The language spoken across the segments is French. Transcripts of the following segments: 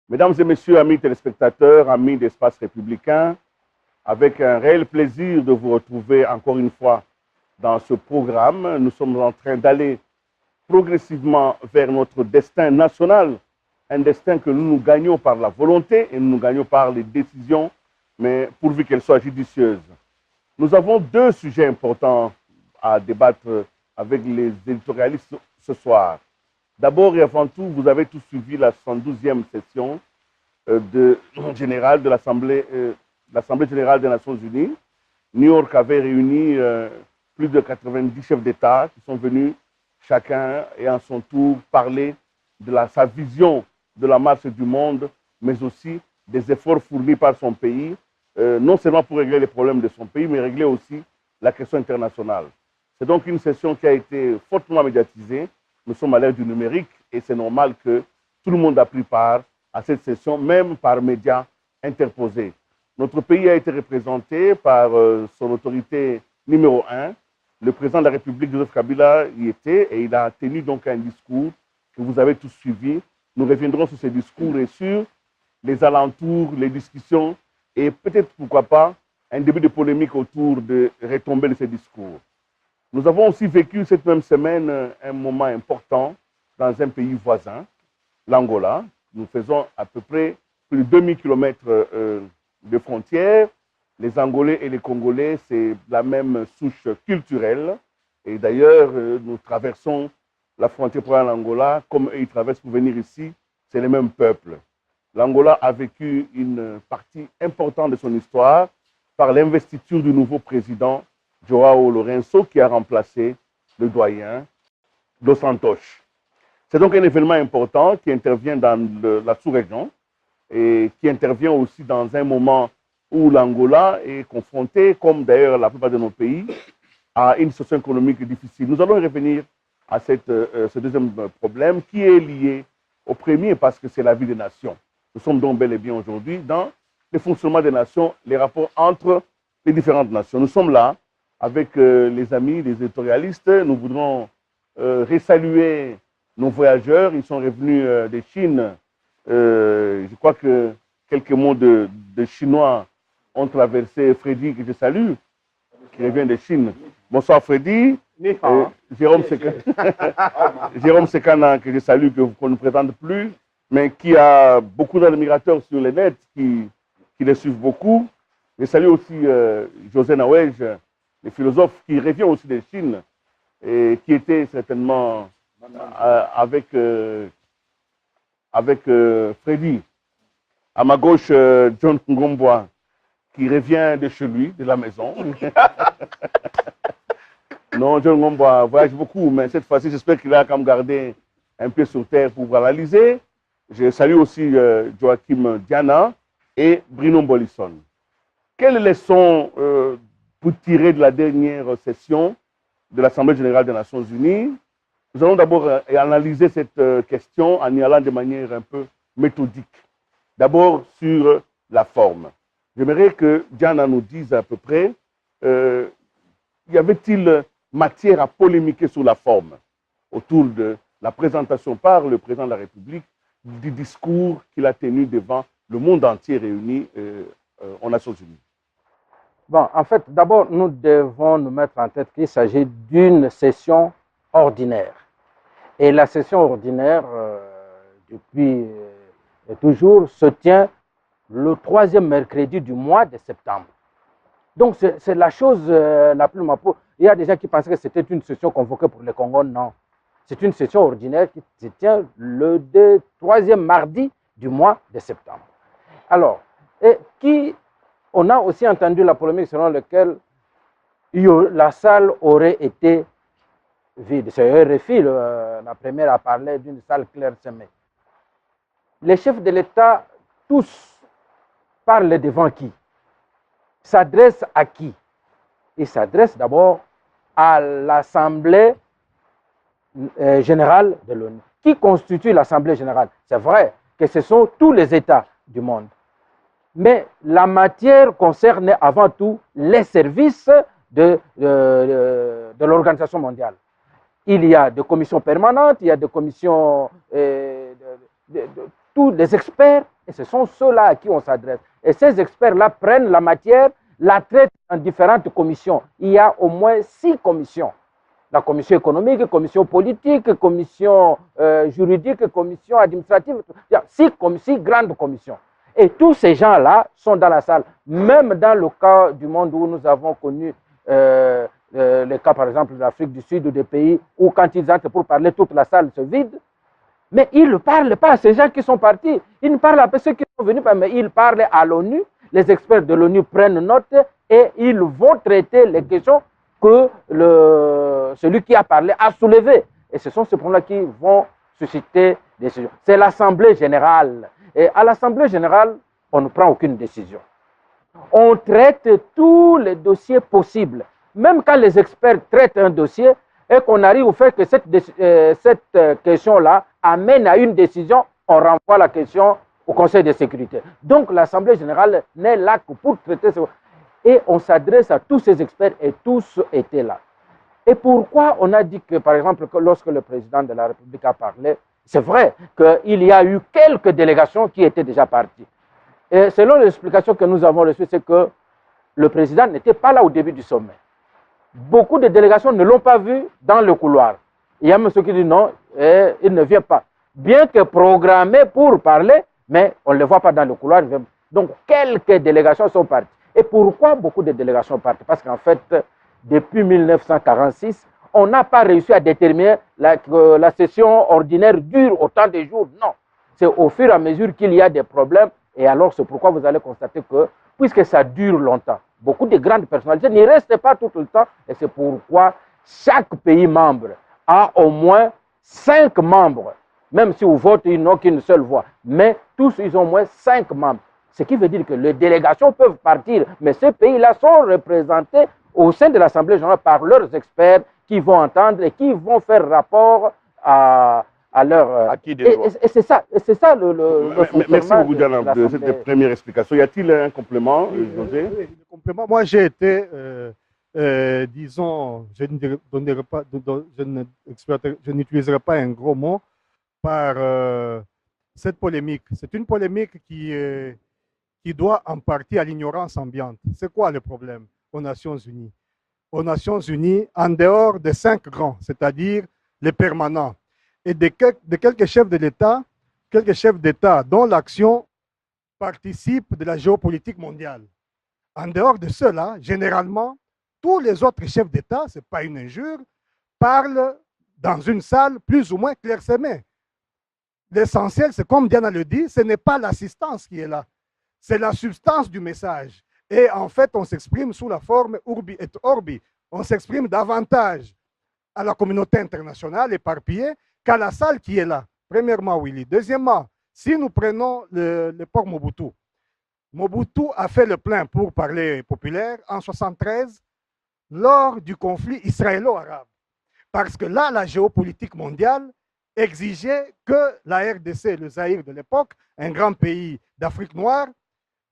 Mesdames et messieurs, amis téléspectateurs, amis d'Espace Républicain, avec un réel plaisir de vous retrouver encore une fois dans ce programme. Nous sommes en train d'aller progressivement vers notre destin national, un destin que nous gagnons par la volonté et nous gagnons par les décisions, mais pourvu qu'elles soient judicieuses. Nous avons deux sujets importants à débattre avec les éditorialistes ce soir. D'abord et avant tout, vous avez tous suivi la 112e session générale de l'Assemblée générale des Nations Unies. New York avait réuni plus de 90 chefs d'État qui sont venus chacun et à son tour parler de sa vision de la marche du monde, mais aussi des efforts fournis par son pays, non seulement pour régler les problèmes de son pays, mais régler aussi la question internationale. C'est donc une session qui a été fortement médiatisée. Nous sommes à l'ère du numérique et c'est normal que tout le monde a pris part à cette session, même par médias interposés. Notre pays a été représenté par son autorité numéro 1. Le président de la République, Joseph Kabila, y était et il a tenu donc un discours que vous avez tous suivi. Nous reviendrons sur ce discours et sur les alentours, les discussions et peut-être, pourquoi pas, un début de polémique autour de retombées de ce discours. Nous avons aussi vécu cette même semaine un moment important dans un pays voisin, l'Angola. Nous faisons à peu près plus de 2000 km de frontières. Les Angolais et les Congolais, c'est la même souche culturelle. Et d'ailleurs, nous traversons la frontière pour aller en Angola, comme eux, ils traversent pour venir ici, c'est les mêmes peuples. L'Angola a vécu une partie importante de son histoire par l'investiture du nouveau président João Lourenço, qui a remplacé le doyen Dos Santos. C'est donc un événement important qui intervient dans la sous-région et qui intervient aussi dans un moment où l'Angola est confronté, comme d'ailleurs la plupart de nos pays, à une situation économique difficile. Nous allons revenir à ce deuxième problème qui est lié au premier parce que c'est la vie des nations. Nous sommes donc bel et bien aujourd'hui dans le fonctionnement des nations, les rapports entre les différentes nations. Nous sommes là avec les amis, les éditorialistes. Nous voudrons resaluer nos voyageurs. Ils sont revenus de Chine. Je crois que quelques mots de chinois ont traversé Freddy, que je salue, qui revient de Chine. Bonsoir Freddy. Jérôme Sekana, que je salue, qu'on ne présente plus, mais qui a beaucoup d'admirateurs sur les nets, qui les suivent beaucoup. Je salue aussi José Nawej, le philosophe qui revient aussi de Chine et qui était certainement avec Freddy. À ma gauche, John Ngomboa, qui revient de chez lui, de la maison. Non, John Ngomboa voyage beaucoup, mais cette fois-ci, j'espère qu'il a quand même gardé un pied sur terre pour réaliser. Je salue aussi Joachim Diana et Bruno Mbolisson. Quelles leçons pour tirer de la dernière session de l'Assemblée générale des Nations Unies? Nous allons d'abord analyser cette question en y allant de manière un peu méthodique. D'abord sur la forme. J'aimerais que Diana nous dise à peu près, y avait-il matière à polémiquer sur la forme autour de la présentation par le président de la République du discours qu'il a tenu devant le monde entier réuni aux Nations Unies? Bon, en fait, d'abord, nous devons nous mettre en tête qu'il s'agit d'une session ordinaire. Et la session ordinaire, depuis toujours, se tient le 3e mercredi du mois de septembre. Donc, c'est la chose la plus mapo. Il y a des gens qui pensaient que c'était une session convoquée pour le Congo. Non. C'est une session ordinaire qui se tient le 3e mardi du mois de septembre. Alors, on a aussi entendu la polémique selon laquelle la salle aurait été vide. C'est RFI, la première a parlé d'une salle clairsemée. Les chefs de l'État, tous, parlent devant qui? S'adressent à qui? Ils s'adressent d'abord à l'Assemblée générale de l'ONU. Qui constitue l'Assemblée générale? C'est vrai que ce sont tous les États du monde. Mais la matière concerne avant tout les services de l'Organisation mondiale. Il y a des commissions permanentes, il y a des commissions, tous les experts Et ce sont ceux-là à qui on s'adresse. Et ces experts-là prennent la matière, la traitent en différentes commissions. Il y a au moins 6 commissions. La commission économique, commission politique, commission juridique, commission administrative. Il y a 6 grandes commissions. Et tous ces gens-là sont dans la salle. Même dans le cas du monde où nous avons connu les cas, par exemple, de l'Afrique du Sud ou des pays où, quand ils entrent pour parler, toute la salle se vide. Mais ils ne parlent pas à ces gens qui sont partis. Ils ne parlent pas à ceux qui sont venus, mais ils parlent à l'ONU. Les experts de l'ONU prennent note et ils vont traiter les questions que celui qui a parlé a soulevées. Et ce sont ces problèmes-là qui vont susciter des décisions. C'est l'Assemblée générale. Et à l'Assemblée générale, on ne prend aucune décision. On traite tous les dossiers possibles. Même quand les experts traitent un dossier et qu'on arrive au fait que cette question-là amène à une décision, on renvoie la question au Conseil de sécurité. Donc l'Assemblée générale n'est là que pour traiter ce... Et on s'adresse à tous ces experts et tous étaient là. Et pourquoi on a dit que, par exemple, que lorsque le président de la République a parlé, c'est vrai qu'il y a eu quelques délégations qui étaient déjà parties. Et selon l'explication que nous avons reçue, c'est que le président n'était pas là au début du sommet. Beaucoup de délégations ne l'ont pas vu dans le couloir. Il y a même ceux qui disent non, il ne vient pas. Bien que programmé pour parler, mais on ne le voit pas dans le couloir. Donc, quelques délégations sont parties. Et pourquoi beaucoup de délégations partent? Parce qu'en fait, depuis 1946, on n'a pas réussi à déterminer que la session ordinaire dure autant de jours. Non. C'est au fur et à mesure qu'il y a des problèmes. Et alors, c'est pourquoi vous allez constater que, puisque ça dure longtemps, beaucoup de grandes personnalités n'y restent pas tout le temps. Et c'est pourquoi chaque pays membre a au moins 5 membres. Même si vous votez, ils n'ont qu'une seule voix. Mais tous, ils ont au moins 5 membres. Ce qui veut dire que les délégations peuvent partir. Mais ces pays-là sont représentés au sein de l'Assemblée générale par leurs experts qui vont entendre et qui vont faire rapport à leur... Et c'est ça, le Merci beaucoup, Diana, de cette première explication. Y a-t-il un complément, José? Oui, le complément. Moi, j'ai été, disons, je n'utiliserai pas un gros mot par cette polémique. C'est une polémique qui doit en partie à l'ignorance ambiante. C'est quoi le problème aux Nations Unies? Aux Nations Unies, en dehors des 5 grands, c'est-à-dire les permanents, et de quelques chefs de l'État, quelques chefs d'État dont l'action participe de la géopolitique mondiale. En dehors de cela, généralement, tous les autres chefs d'État, ce n'est pas une injure, parlent dans une salle plus ou moins clairsemée. L'essentiel, c'est comme Diana le dit, ce n'est pas l'assistance qui est là, c'est la substance du message. Et en fait, on s'exprime sous la forme urbi et orbi. On s'exprime davantage à la communauté internationale éparpillée qu'à la salle qui est là. Premièrement, Willy. Deuxièmement, si nous prenons l'époque Mobutu, Mobutu a fait le plein pour parler populaire en 1973 lors du conflit israélo-arabe. Parce que là, la géopolitique mondiale exigeait que la RDC, le Zaïre de l'époque, un grand pays d'Afrique noire,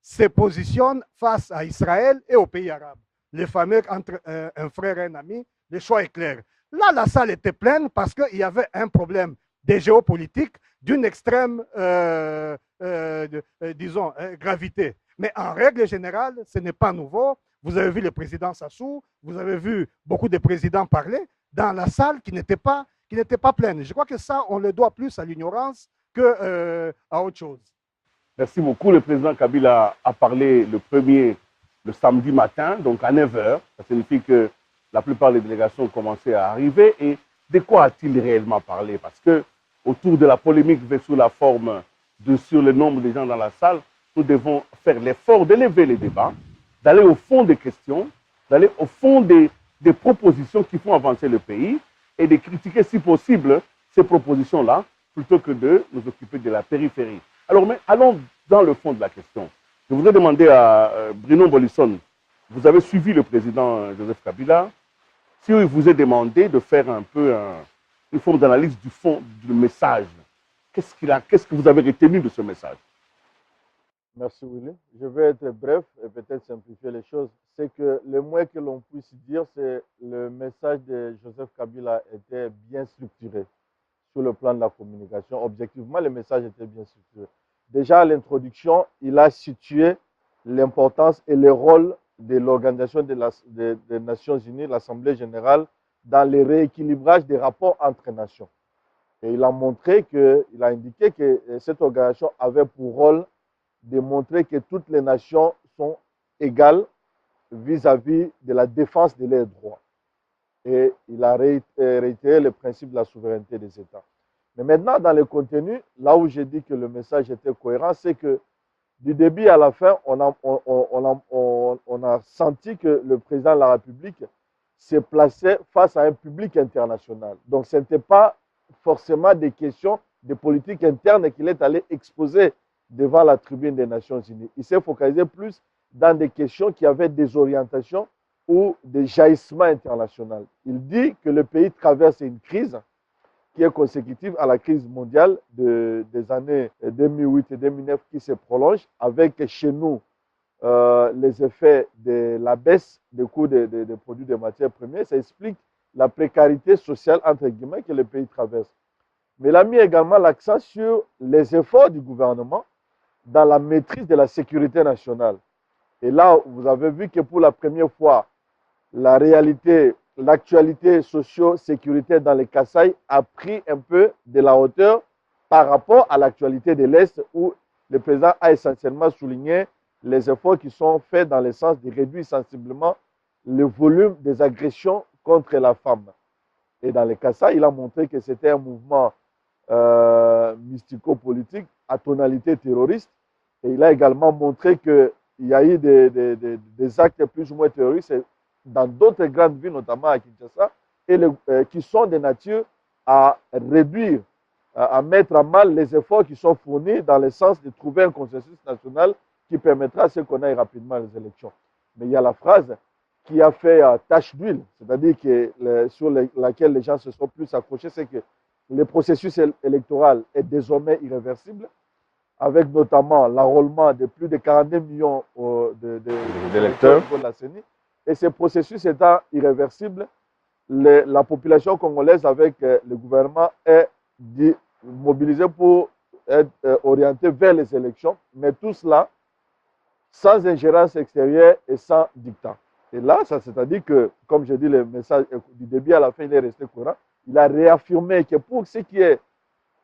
se positionne face à Israël et aux pays arabes. Le fameux entre un frère et un ami, le choix est clair. Là, la salle était pleine parce qu'il y avait un problème de géopolitique d'une extrême, disons, gravité. Mais en règle générale, ce n'est pas nouveau. Vous avez vu le président Sassou, vous avez vu beaucoup de présidents parler dans la salle qui n'était pas pleine. Je crois que ça, on le doit plus à l'ignorance qu'à autre chose. Merci beaucoup. Le président Kabila a parlé le samedi matin, donc à 9 h. Ça signifie que la plupart des délégations ont commencé à arriver. Et de quoi a-t-il réellement parlé? Parce que autour de la polémique sous la forme sur le nombre de gens dans la salle, nous devons faire l'effort d'élever les débats, d'aller au fond des questions, d'aller au fond des propositions qui font avancer le pays et de critiquer si possible ces propositions-là plutôt que de nous occuper de la périphérie. Alors, mais allons dans le fond de la question. Je voudrais demander à Bruno Bolisson, vous avez suivi le président Joseph Kabila, si il vous est demandé de faire un peu une forme d'analyse du fond du message, qu'est-ce que vous avez retenu de ce message? Merci Willy. Je vais être bref et peut-être simplifier les choses. C'est que le moins que l'on puisse dire, c'est que le message de Joseph Kabila était bien structuré sur le plan de la communication. Objectivement, le message était bien structuré. déjà à l'introduction, il a situé l'importance et le rôle de l'Organisation des Nations Unies, l'Assemblée générale, dans le rééquilibrage des rapports entre nations. Et il a indiqué que cette organisation avait pour rôle de montrer que toutes les nations sont égales vis-à-vis de la défense de leurs droits. Et il a réitéré le principe de la souveraineté des États. Mais maintenant, dans le contenu, là où j'ai dit que le message était cohérent, c'est que du début à la fin, on a senti que le président de la République s'est placé face à un public international. Donc, ce n'était pas forcément des questions de politique interne qu'il est allé exposer devant la tribune des Nations Unies. Il s'est focalisé plus dans des questions qui avaient des orientations ou des jaillissements internationaux. Il dit que le pays traverse une crise qui est consécutive à la crise mondiale des années 2008 et 2009 qui se prolonge, avec chez nous les effets de la baisse des coûts des produits de matières premières. Ça explique la précarité sociale, entre guillemets, que le pays traverse. Mais il a mis également l'accent sur les efforts du gouvernement dans la maîtrise de la sécurité nationale. Et là, vous avez vu que pour la première fois, la réalité, l'actualité socio-sécuritaire dans les Kasaï a pris un peu de la hauteur par rapport à l'actualité de l'Est, où le président a essentiellement souligné les efforts qui sont faits dans le sens de réduire sensiblement le volume des agressions contre la femme. Et dans les Kasaï, il a montré que c'était un mouvement mystico-politique à tonalité terroriste. Et il a également montré qu'il y a eu des actes plus ou moins terroristes dans d'autres grandes villes, notamment à Kinshasa, qui sont de nature à réduire, à mettre à mal les efforts qui sont fournis dans le sens de trouver un consensus national qui permettra à ce qu'on aille rapidement les élections. Mais il y a la phrase qui a fait tache d'huile, c'est-à-dire sur laquelle les gens se sont plus accrochés, c'est que le processus électoral est désormais irréversible, avec notamment l'enrôlement de plus de 42 millions d'électeurs de la CENI. Et ce processus étant irréversible, la population congolaise avec le gouvernement est mobilisée pour être orientée vers les élections, mais tout cela sans ingérence extérieure et sans dictat. Et là, c'est-à-dire que, comme j'ai dit, le message du début à la fin, il est resté courant. Il a réaffirmé que pour ce qui est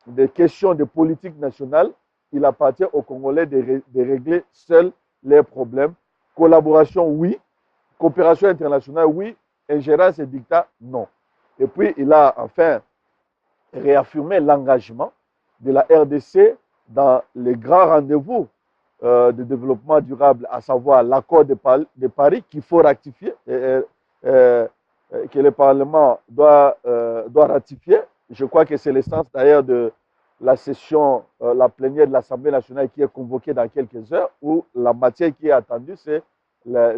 des questions de politique nationale, il appartient aux Congolais de régler seuls leurs problèmes. Collaboration, oui. Coopération internationale, oui. Ingérence et dictat, non. Et puis, il a enfin réaffirmé l'engagement de la RDC dans les grands rendez-vous de développement durable, à savoir l'accord de Paris qu'il faut ratifier, que le Parlement doit ratifier. Je crois que c'est l'essence d'ailleurs de la session, la plénière de l'Assemblée nationale qui est convoquée dans quelques heures, où la matière qui est attendue, c'est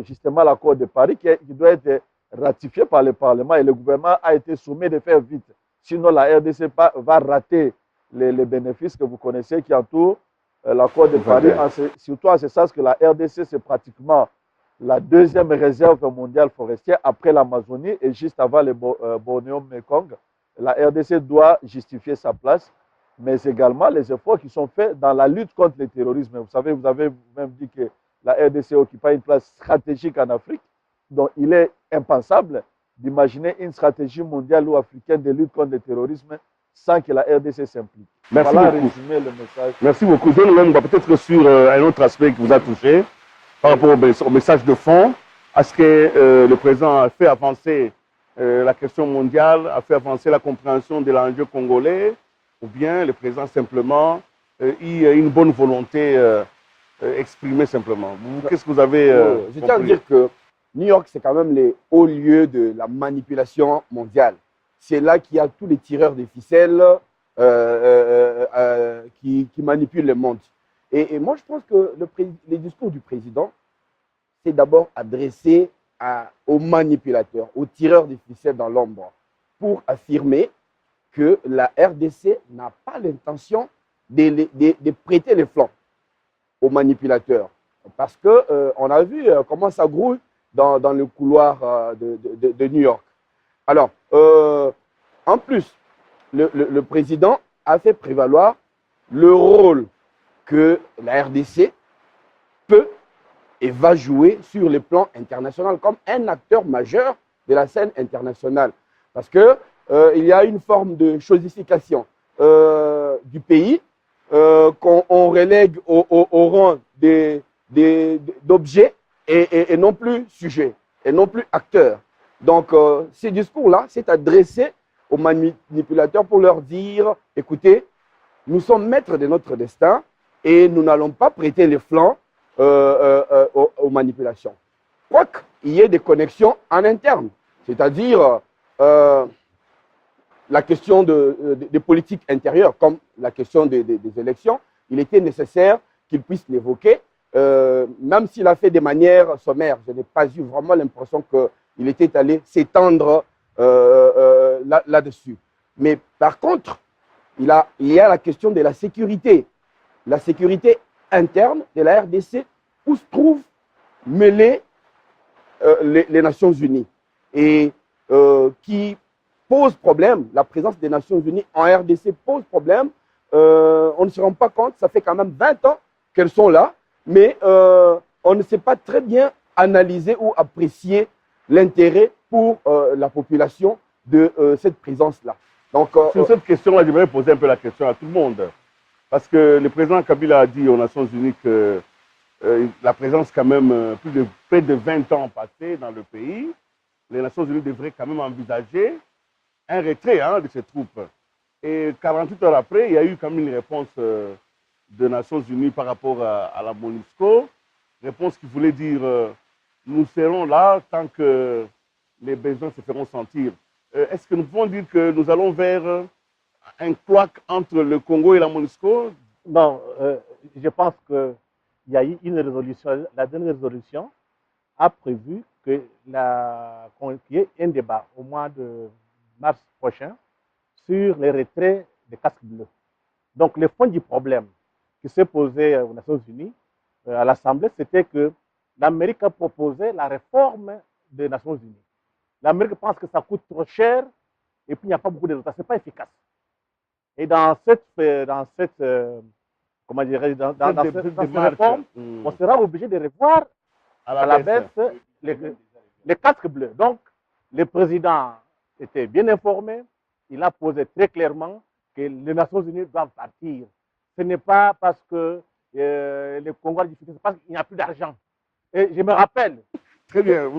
justement l'accord de Paris qui doit être ratifié par le Parlement, et le gouvernement a été sommé de faire vite. Sinon, la RDC va rater les bénéfices que vous connaissez qui entourent l'accord de Paris, surtout en ce sens que la RDC, c'est pratiquement la deuxième réserve mondiale forestière après l'Amazonie et juste avant le Bornéo-Mekong. La RDC doit justifier sa place, mais également les efforts qui sont faits dans la lutte contre le terrorisme. Vous savez, vous avez même dit que la RDC occupe une place stratégique en Afrique. Donc, il est impensable d'imaginer une stratégie mondiale ou africaine de lutte contre le terrorisme sans que la RDC s'implique. Merci beaucoup. Résumer le message. Merci beaucoup. Je vais peut-être sur un autre aspect qui vous a touché, par rapport au message de fond. Est-ce que le président a fait avancer la question mondiale, a fait avancer la compréhension de l'enjeu congolais, ou bien le président simplement une bonne volonté exprimée simplement? Qu'est-ce que vous avez Je tiens à dire que New York, c'est quand même les hauts lieux de la manipulation mondiale. C'est là qu'il y a tous les tireurs de ficelles qui manipulent le monde. Et moi, je pense que les discours du président, c'est d'abord adressé aux manipulateurs, aux tireurs de ficelles dans l'ombre, pour affirmer que la RDC n'a pas l'intention de prêter les flancs aux manipulateurs. Parce qu'on a vu comment ça grouille dans le couloir de New York. Alors, en plus, le président a fait prévaloir le rôle que la RDC peut et va jouer sur le plan international comme un acteur majeur de la scène internationale. Parce que il y a une forme de chosification du pays qu'on relègue au rang d'objets et non plus sujets, et non plus acteurs. Donc, ces discours-là, c'est adressé aux manipulateurs pour leur dire, écoutez, nous sommes maîtres de notre destin et nous n'allons pas prêter les flancs aux manipulations. Quoiqu'il y ait des connexions en interne, c'est-à-dire la question des politiques intérieures, comme la question des élections, il était nécessaire qu'il puisse l'évoquer, même s'il a fait de manière sommaire. Je n'ai pas eu vraiment l'impression qu'il était allé s'étendre là-dessus. Mais par contre, il y a la question de la sécurité interne de la RDC, où se trouvent mêlées les Nations Unies, et qui pose problème. La présence des Nations Unies en RDC pose problème. On ne se rend pas compte, ça fait quand même 20 ans qu'elles sont là, mais on ne sait pas très bien analyser ou apprécier l'intérêt pour la population de cette présence-là. Donc, sur cette question-là, j'aimerais poser un peu la question à tout le monde. Parce que le président Kabila a dit aux Nations Unies que la présence quand même, près de 20 ans passés dans le pays, les Nations Unies devraient quand même envisager un retrait de ces troupes. Et 48 heures après, il y a eu quand même une réponse des Nations Unies par rapport à la MONUSCO, réponse qui voulait dire nous serons là tant que les besoins se feront sentir. Est-ce que nous pouvons dire que nous allons vers un cloaque entre le Congo et la MONUSCO? Non, je pense qu'il y a eu une résolution. La dernière résolution a prévu qu'il y ait un débat au mois de mars prochain sur les retraits des casques bleus. Donc, le fond du problème qui s'est posé aux Nations Unies, à l'Assemblée, c'était que l'Amérique a proposé la réforme des Nations Unies. L'Amérique pense que ça coûte trop cher et puis il n'y a pas beaucoup de résultats. Ce n'est pas efficace. Et dans cette comment dirais-je, dans cette réforme, on sera obligé de revoir à la baisse les casques bleus. Donc, le président était bien informé. Il a posé très clairement que les Nations Unies doivent partir. Ce n'est pas parce que le Congo a des difficultés, c'est parce qu'il n'y a plus d'argent. Et je me rappelle. Très bien.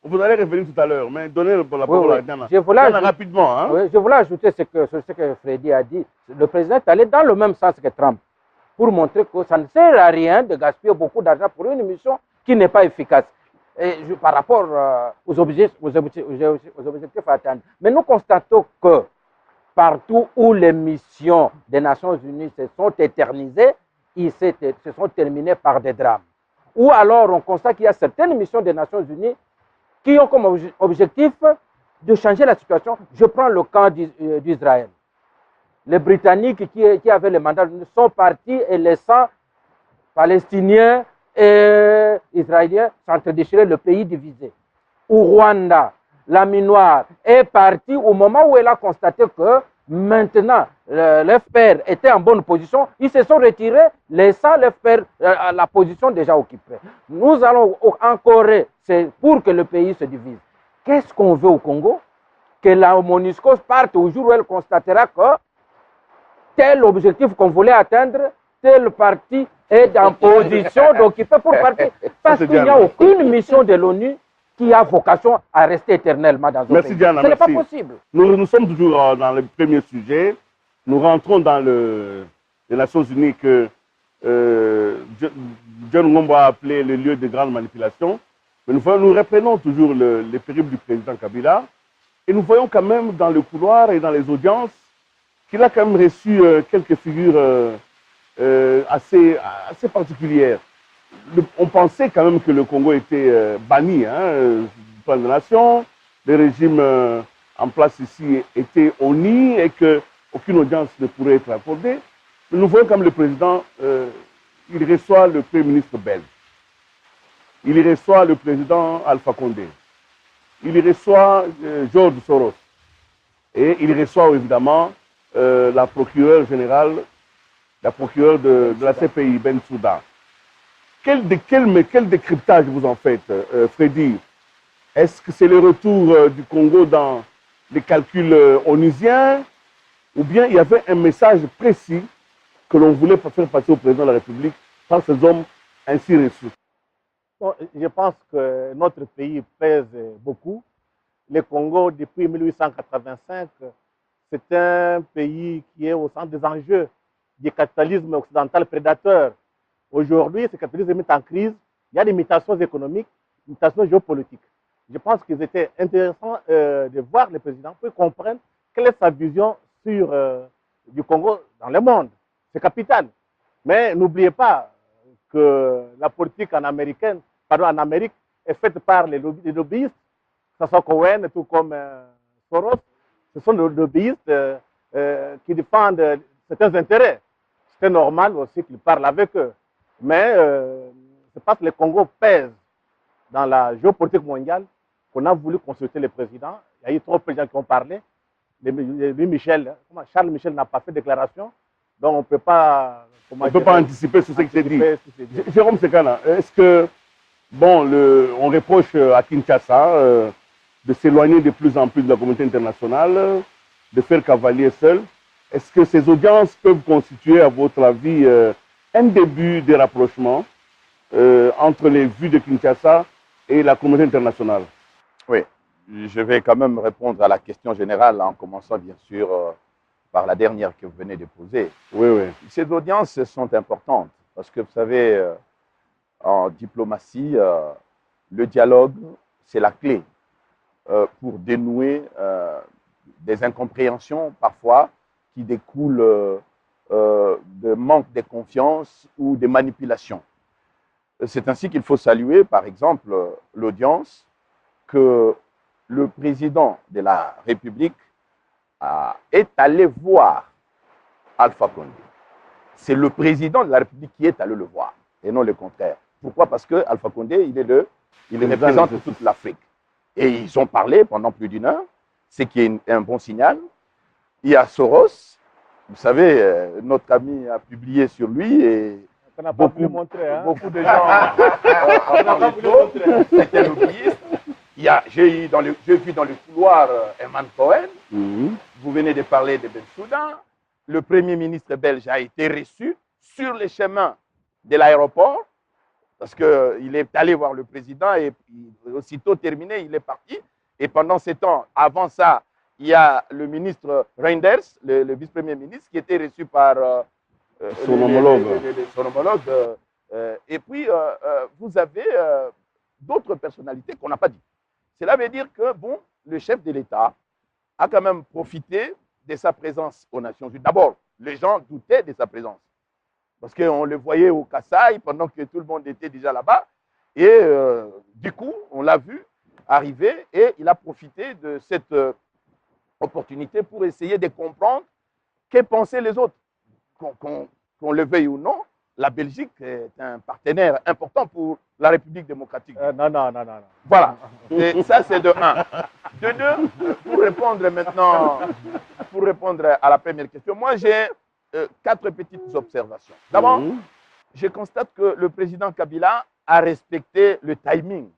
Vous allez revenir tout à l'heure, mais donnez la parole à Diana. Rapidement. Hein? Oui, je voulais ajouter ce que Freddy a dit. Le président est allé dans le même sens que Trump pour montrer que ça ne sert à rien de gaspiller beaucoup d'argent pour une mission qui n'est pas efficace. Et par rapport aux objectifs à atteindre. Mais nous constatons que partout où les missions des Nations Unies se sont éternisées, ils se sont terminées par des drames. Ou alors on constate qu'il y a certaines missions des Nations Unies qui ont comme objectif de changer la situation. Je prends le cas d'Israël. Les Britanniques qui avaient le mandat sont partis et laissant Palestiniens et Israéliens s'entredéchirer le pays divisé. Au Rwanda, la Minoire est partie au moment où elle a constaté que maintenant l'FPR était en bonne position. Ils se sont retirés, laissant l'FPR à la position déjà occupée. Nous allons en Corée, c'est pour que le pays se divise. Qu'est-ce qu'on veut au Congo? Que la MONUSCO parte au jour où elle constatera que tel objectif qu'on voulait atteindre, tel parti est en position d'occuper pour partir. Parce qu'il n'y a aucune mission de l'ONU qui a vocation à rester éternellement dans un pays. Diana, ce n'est pas possible. Nous sommes toujours dans le premier sujet. Nous rentrons dans les Nations Unies que John Ngombo a appelé le lieu de grande manipulation. Mais nous reprenons toujours les périples du président Kabila. Et nous voyons quand même dans le couloir et dans les audiences qu'il a quand même reçu quelques figures assez particulières. On pensait quand même que le Congo était banni du plan de nation, le régime en place ici était honni et qu'aucune audience ne pourrait être accordée. Mais nous voyons comme le président, il reçoit le Premier ministre belge, il reçoit le président Alpha Condé, il reçoit George Soros et il reçoit évidemment la procureure générale la procureure de la CPI, Bensouda. Quel décryptage vous en faites, Freddy? Est-ce que c'est le retour du Congo dans les calculs onusiens ou bien il y avait un message précis que l'on voulait faire passer au président de la République par ces hommes ainsi reçus? Bon, je pense que notre pays pèse beaucoup. Le Congo, depuis 1885, c'est un pays qui est au centre des enjeux du capitalisme occidental prédateur. Aujourd'hui, ce capitalisme est en crise. Il y a des mutations économiques, des mutations géopolitiques. Je pense qu'il était intéressant de voir le président pour comprendre quelle est sa vision sur du Congo dans le monde. C'est capital. Mais n'oubliez pas que la politique en Amérique est faite par les lobbyistes, que ce soit Cohen, tout comme Soros. Ce sont des lobbyistes qui défendent certains intérêts. C'est normal aussi qu'ils parlent avec eux. Mais c'est parce que le Congo pèse dans la géopolitique mondiale qu'on a voulu consulter le président. Il y a eu trop de gens qui ont parlé. Charles Michel n'a pas fait de déclaration. Donc on ne peut pas... On ne peut pas anticiper sur ce qui s'est dit. Jérôme Sekana, est-ce que, bon, on reproche à Kinshasa de s'éloigner de plus en plus de la communauté internationale, de faire cavalier seul. Est-ce que ces audiences peuvent constituer, à votre avis, un début de rapprochement entre les vues de Kinshasa et la communauté internationale? Oui, je vais quand même répondre à la question générale en commençant bien sûr par la dernière que vous venez de poser. Oui, oui. Ces audiences sont importantes parce que vous savez, en diplomatie, le dialogue, c'est la clé pour dénouer des incompréhensions parfois qui découlent de manque de confiance ou de manipulation. C'est ainsi qu'il faut saluer, par exemple, l'audience que le président de la République est allé voir Alpha Condé. C'est le président de la République qui est allé le voir, et non le contraire. Pourquoi? Parce que Alpha Condé, il représente toute l'Afrique. Et ils ont parlé pendant plus d'une heure, ce qui est un bon signal. Il y a Soros, vous savez, notre ami a publié sur lui et beaucoup de gens c'était lobbyiste. J'ai vu dans le couloir Herman Cohen, vous venez de parler de Bensouda, le Premier ministre belge a été reçu sur les chemins de l'aéroport, parce qu'il est allé voir le président et aussitôt terminé, il est parti. Et pendant ce temps, avant ça, il y a le ministre Reinders, le vice-premier ministre, qui était reçu par son homologue. Et puis, vous avez d'autres personnalités qu'on n'a pas dit. Cela veut dire que, bon, le chef de l'État a quand même profité de sa présence aux Nations Unies. D'abord, les gens doutaient de sa présence. Parce qu'on le voyait au Kasaï pendant que tout le monde était déjà là-bas. Et du coup, on l'a vu arriver et il a profité de cette opportunité pour essayer de comprendre que pensaient les autres. Qu'on le veuille ou non, la Belgique est un partenaire important pour la République démocratique. Non. Voilà. Et ça, c'est de un. De deux, pour répondre maintenant, pour répondre à la première question, moi, j'ai 4 petites observations. D'abord, je constate que le président Kabila a respecté le timing.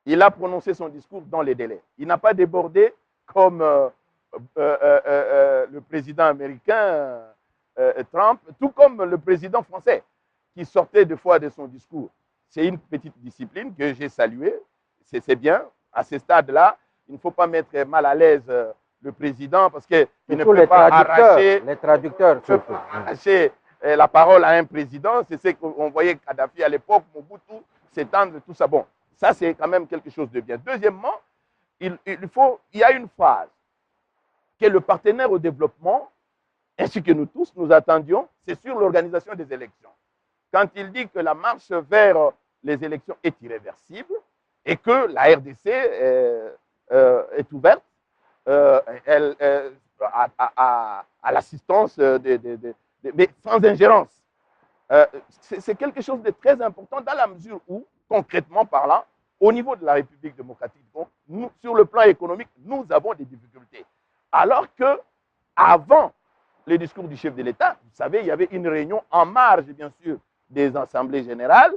Il a prononcé son discours dans les délais. Il n'a pas débordé comme le président américain Trump, tout comme le président français qui sortait deux fois de son discours. C'est une petite discipline que j'ai saluée. C'est bien. À ce stade-là, il ne faut pas mettre mal à l'aise le président parce qu'il ne peut pas arracher la parole à un président. C'est ce qu'on voyait Kadhafi à l'époque, Mobutu, s'étendre, tout ça. Bon, ça c'est quand même quelque chose de bien. Deuxièmement, il y a une phrase que le partenaire au développement, ainsi que nous tous, nous attendions, c'est sur l'organisation des élections. Quand il dit que la marche vers les élections est irréversible et que la RDC est ouverte à l'assistance, mais sans ingérence. C'est quelque chose de très important dans la mesure où, concrètement parlant, au niveau de la République démocratique, sur le plan économique, nous avons des difficultés. Alors que avant le discours du chef de l'État, vous savez, il y avait une réunion en marge, bien sûr, des assemblées générales,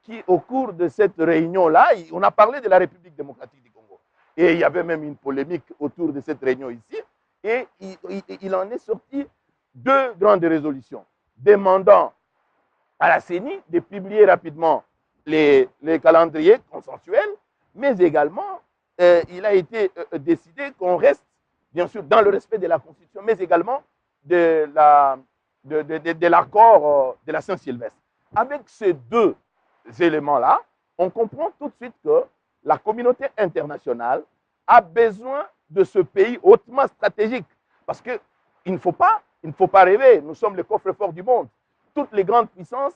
qui, au cours de cette réunion-là, on a parlé de la République démocratique du Congo. Et il y avait même une polémique autour de cette réunion ici. Et il en est sorti 2 grandes résolutions, demandant à la CENI de publier rapidement les calendriers consensuels, mais également, il a été décidé qu'on reste, bien sûr, dans le respect de la Constitution, mais également de l'accord de la Saint-Sylvestre. Avec ces 2 éléments-là, on comprend tout de suite que la communauté internationale a besoin de ce pays hautement stratégique. Parce qu'il ne faut pas rêver, nous sommes le coffre-fort du monde. Toutes les grandes puissances,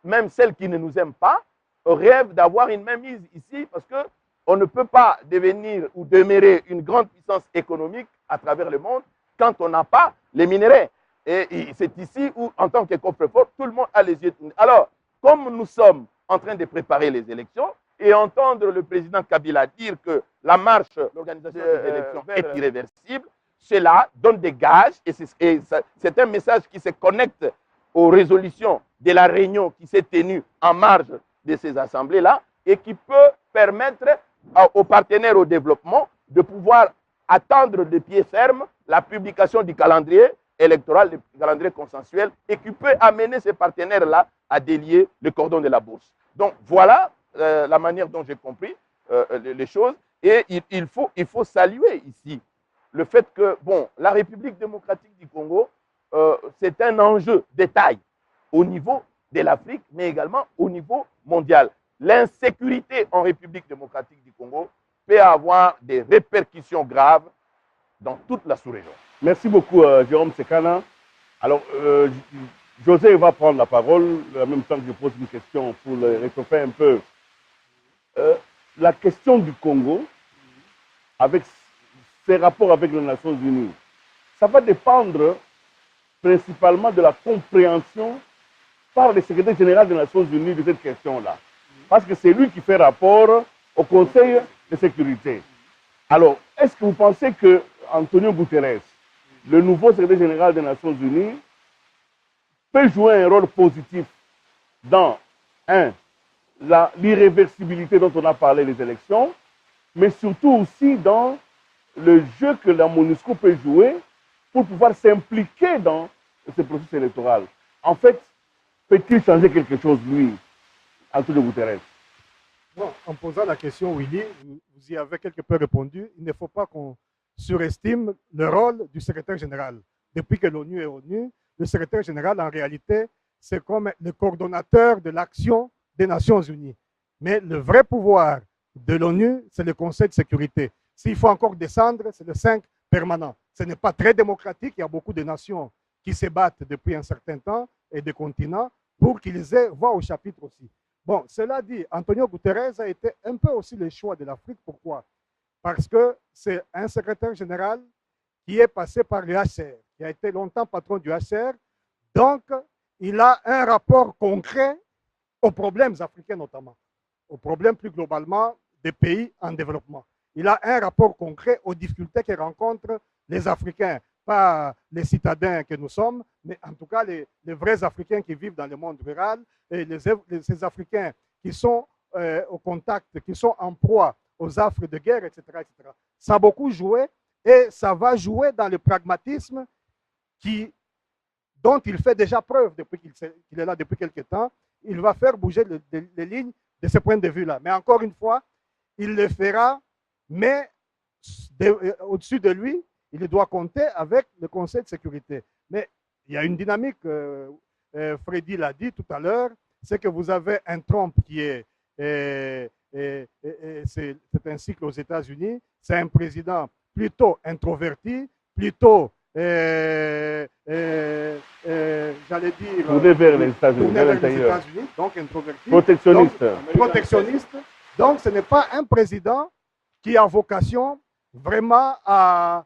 même celles qui ne nous aiment pas, rêvent d'avoir une mainmise ici parce qu'on ne peut pas devenir ou demeurer une grande puissance économique à travers le monde quand on n'a pas les minerais. Et c'est ici où, en tant que coffre-fort, tout le monde a les yeux tournés. Alors, comme nous sommes en train de préparer les élections et entendre le président Kabila dire que la marche, l'organisation des élections est irréversible, cela donne des gages et c'est un message qui se connecte aux résolutions de la réunion qui s'est tenue en marge de ces assemblées-là et qui peut permettre aux partenaires au développement de pouvoir attendre de pied ferme la publication du calendrier électoral, du calendrier consensuel et qui peut amener ces partenaires-là à délier le cordon de la bourse. Donc voilà la manière dont j'ai compris les choses et il faut saluer ici le fait que, bon, la République démocratique du Congo, c'est un enjeu de taille au niveau de l'Afrique, mais également au niveau mondial. L'insécurité en République démocratique du Congo peut avoir des répercussions graves dans toute la sous-région. Merci beaucoup, Jérôme Sekana. Alors, José va prendre la parole, en même temps que je pose une question pour le réchauffer un peu. La question du Congo, avec ses rapports avec les Nations Unies, ça va dépendre principalement de la compréhension par le secrétaire général des Nations Unies de cette question-là. Parce que c'est lui qui fait rapport au Conseil de sécurité. Alors, est-ce que vous pensez que Antonio Guterres, le nouveau secrétaire général des Nations Unies, peut jouer un rôle positif dans, l'irréversibilité dont on a parlé des élections, mais surtout aussi dans le jeu que la MONUSCO peut jouer pour pouvoir s'impliquer dans ce processus électoral. En fait, peut-il changer quelque chose, lui, Antonio Guterres? Bon, en posant la question, Willy, vous y avez quelque peu répondu. Il ne faut pas qu'on surestime le rôle du secrétaire général. Depuis que l'ONU est ONU, le secrétaire général, en réalité, c'est comme le coordonnateur de l'action des Nations Unies. Mais le vrai pouvoir de l'ONU, c'est le Conseil de sécurité. S'il faut encore descendre, c'est le 5 permanent. Ce n'est pas très démocratique. Il y a beaucoup de nations qui se battent depuis un certain temps et des continents pour qu'ils aient voix au chapitre aussi. Bon, cela dit, Antonio Guterres a été un peu aussi le choix de l'Afrique. Pourquoi? Parce que c'est un secrétaire général qui est passé par le HCR, qui a été longtemps patron du HCR. Donc, il a un rapport concret aux problèmes africains notamment, aux problèmes plus globalement des pays en développement. Il a un rapport concret aux difficultés que rencontrent les Africains, pas les citadins que nous sommes, mais en tout cas les vrais Africains qui vivent dans le monde rural et ces Africains qui sont au contact, qui sont en proie aux affres de guerre, etc., etc. Ça a beaucoup joué et ça va jouer dans le pragmatisme dont il fait déjà preuve depuis qu'il est là depuis quelque temps. Il va faire bouger les lignes de ce point de vue-là. Mais encore une fois, il le fera, mais au-dessus de lui, il doit compter avec le Conseil de sécurité. Mais il y a une dynamique, Freddy l'a dit tout à l'heure, c'est que vous avez un Trump qui c'est un cycle aux États-Unis, c'est un président plutôt introverti, plutôt, j'allais dire, tourné vers les États-Unis, donc introverti, protectionniste. Donc ce n'est pas un président qui a vocation vraiment à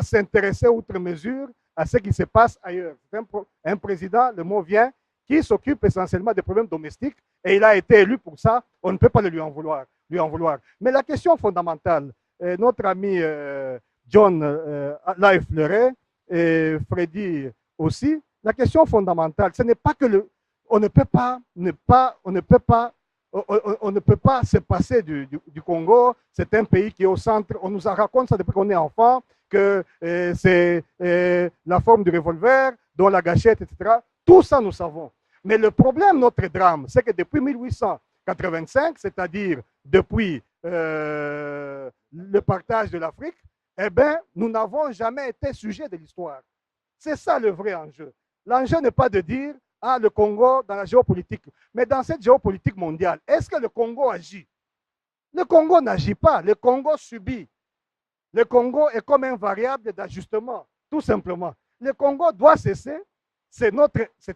s'intéresser outre mesure à ce qui se passe ailleurs. C'est un président, le mot vient, qui s'occupe essentiellement des problèmes domestiques et il a été élu pour ça. On ne peut pas lui en vouloir. Mais la question fondamentale, notre ami John l'a effleuré et Freddy aussi, la question fondamentale, ce n'est pas que on ne peut pas se passer du Congo. C'est un pays qui est au centre. On nous en raconte ça depuis qu'on est enfant, que c'est la forme du revolver, dont la gâchette, etc. Tout ça, nous savons. Mais le problème, notre drame, c'est que depuis 1885, c'est-à-dire depuis le partage de l'Afrique, eh bien, nous n'avons jamais été sujet de l'histoire. C'est ça le vrai enjeu. L'enjeu n'est pas de dire, ah, le Congo dans la géopolitique. Mais dans cette géopolitique mondiale, est-ce que le Congo agit? Le Congo n'agit pas, le Congo subit. Le Congo est comme une variable d'ajustement, tout simplement. Le Congo doit cesser, c'est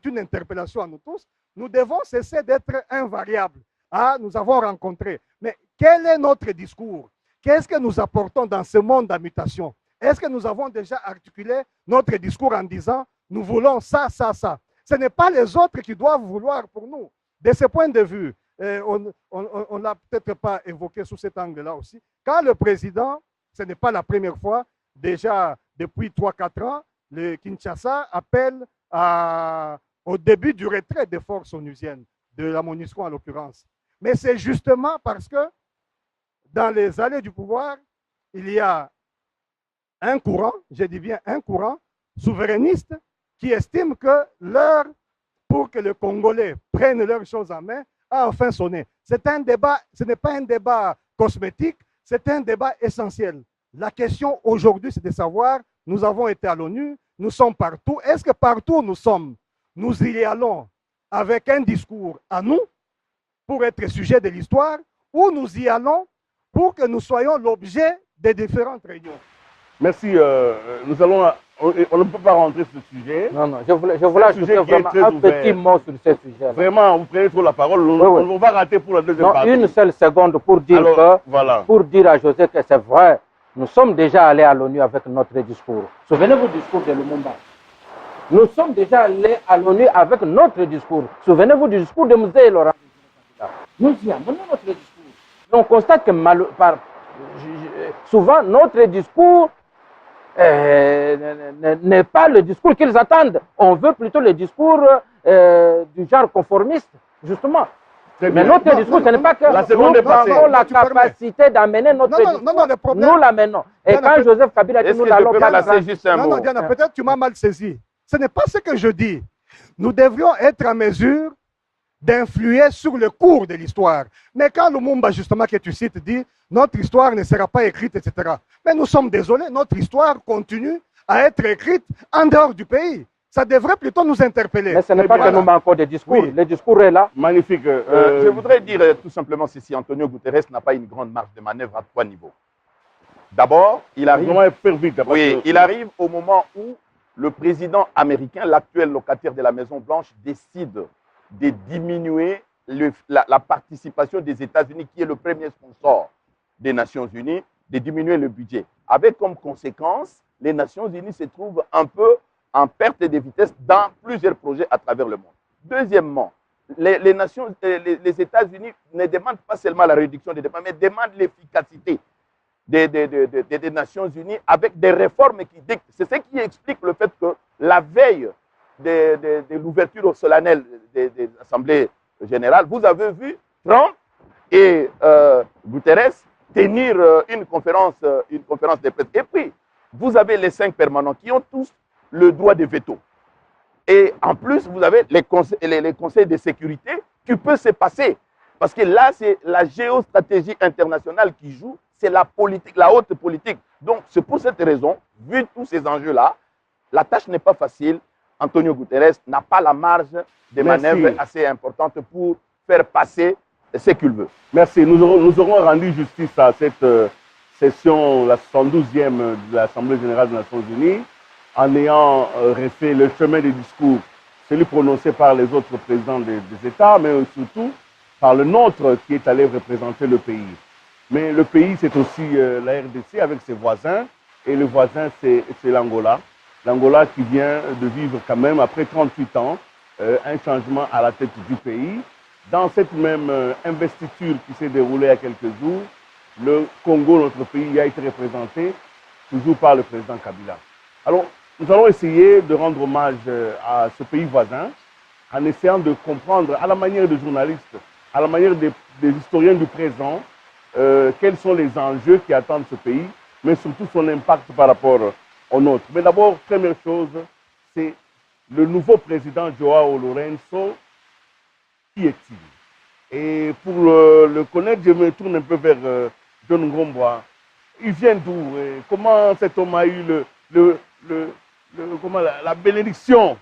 une interpellation à nous tous, nous devons cesser d'être invariables. Ah, nous avons rencontré. Mais quel est notre discours? Qu'est-ce que nous apportons dans ce monde en mutation? Est-ce que nous avons déjà articulé notre discours en disant, nous voulons ça, ça, ça? Ce n'est pas les autres qui doivent vouloir pour nous. De ce point de vue, on ne l'a peut-être pas évoqué sous cet angle-là aussi. Quand le président, ce n'est pas la première fois, déjà depuis 3-4 ans, le Kinshasa appelle au début du retrait des forces onusiennes, de la MONUSCO en l'occurrence. Mais c'est justement parce que dans les allées du pouvoir, il y a un courant, je dis bien un courant, souverainiste, qui estime que l'heure pour que les Congolais prennent leurs choses en main a enfin sonné. C'est un débat, ce n'est pas un débat cosmétique, c'est un débat essentiel. La question aujourd'hui, c'est de savoir, nous avons été à l'ONU, nous sommes partout. Est-ce que partout où nous sommes, nous y allons avec un discours à nous pour être sujet de l'histoire, ou nous y allons pour que nous soyons l'objet des différentes réunions? Merci. On ne peut pas rentrer sur ce sujet. Non, non, je voulais ajouter vraiment un petit mot sur ce sujet. Vraiment, vous prenez trop la parole. On va rater pour la deuxième partie. Une seule seconde pour dire pour dire à José que c'est vrai. Nous sommes déjà allés à l'ONU avec notre discours. Souvenez-vous du discours de Lumumba. Nous sommes déjà allés à l'ONU avec notre discours. Souvenez-vous du discours de Mzee Laurent. Nous y amenons notre discours. On constate que souvent notre discours n'est pas le discours qu'ils attendent. On veut plutôt le discours du genre conformiste, justement. Mais notre discours, ce n'est pas que nous avons la capacité d'amener notre discours. Nous l'amenons. Et quand Joseph Kabila dit nous l'allons pas non, Diana, peut-être tu m'as mal saisi. Ce n'est pas ce que je dis. Nous devrions être en mesure d'influer sur le cours de l'histoire. Mais quand Lumumba, justement, que tu cites, dit notre histoire ne sera pas écrite, etc. Mais nous sommes désolés, notre histoire continue à être écrite en dehors du pays. Ça devrait plutôt nous interpeller. Mais ce n'est pas que nous manquons de discours. Oui. Le discours est là. Magnifique. Je voudrais dire tout simplement ceci. Antonio Guterres n'a pas une grande marge de manœuvre à 3 niveaux. D'abord, il arrive au moment où le président américain, l'actuel locataire de la Maison-Blanche, décide de diminuer la participation des États-Unis, qui est le premier sponsor des Nations Unies, de diminuer le budget. Avec comme conséquence, les Nations Unies se trouvent un peu en perte de vitesse dans plusieurs projets à travers le monde. Deuxièmement, les États-Unis ne demandent pas seulement la réduction des dépenses, mais demandent l'efficacité des Nations Unies avec des réformes qui dictent. C'est ce qui explique le fait que la veille de l'ouverture solennelle des assemblées générales, vous avez vu Trump et Guterres tenir une conférence de presse. Et puis, vous avez les 5 permanents qui ont tous le droit de veto. Et en plus, vous avez les conseils de sécurité qui peut se passer. Parce que là, c'est la géostratégie internationale qui joue, c'est la politique, la haute politique. Donc, c'est pour cette raison, vu tous ces enjeux-là, la tâche n'est pas facile. Antonio Guterres n'a pas la marge de manœuvre assez importante pour faire passer ce qu'il veut. Merci. Nous aurons rendu justice à cette session, la 72e de l'Assemblée générale des Nations Unies, en ayant refait le chemin des discours, celui prononcé par les autres présidents des États, mais surtout par le nôtre qui est allé représenter le pays. Mais le pays, c'est aussi la RDC avec ses voisins, et le voisin, c'est l'Angola. L'Angola qui vient de vivre quand même, après 38 ans, un changement à la tête du pays. Dans cette même investiture qui s'est déroulée il y a quelques jours, le Congo, notre pays, a été représenté toujours par le président Kabila. Alors, nous allons essayer de rendre hommage à ce pays voisin en essayant de comprendre à la manière des journalistes, à la manière des historiens du présent, quels sont les enjeux qui attendent ce pays, mais surtout son impact par rapport au nôtre. Mais d'abord, première chose, c'est le nouveau président Joao Lourenço. Qui est-il? Et pour le connaître, je me tourne un peu vers John Ngomboa. Il vient d'où? Comment cet homme a eu la bénédiction?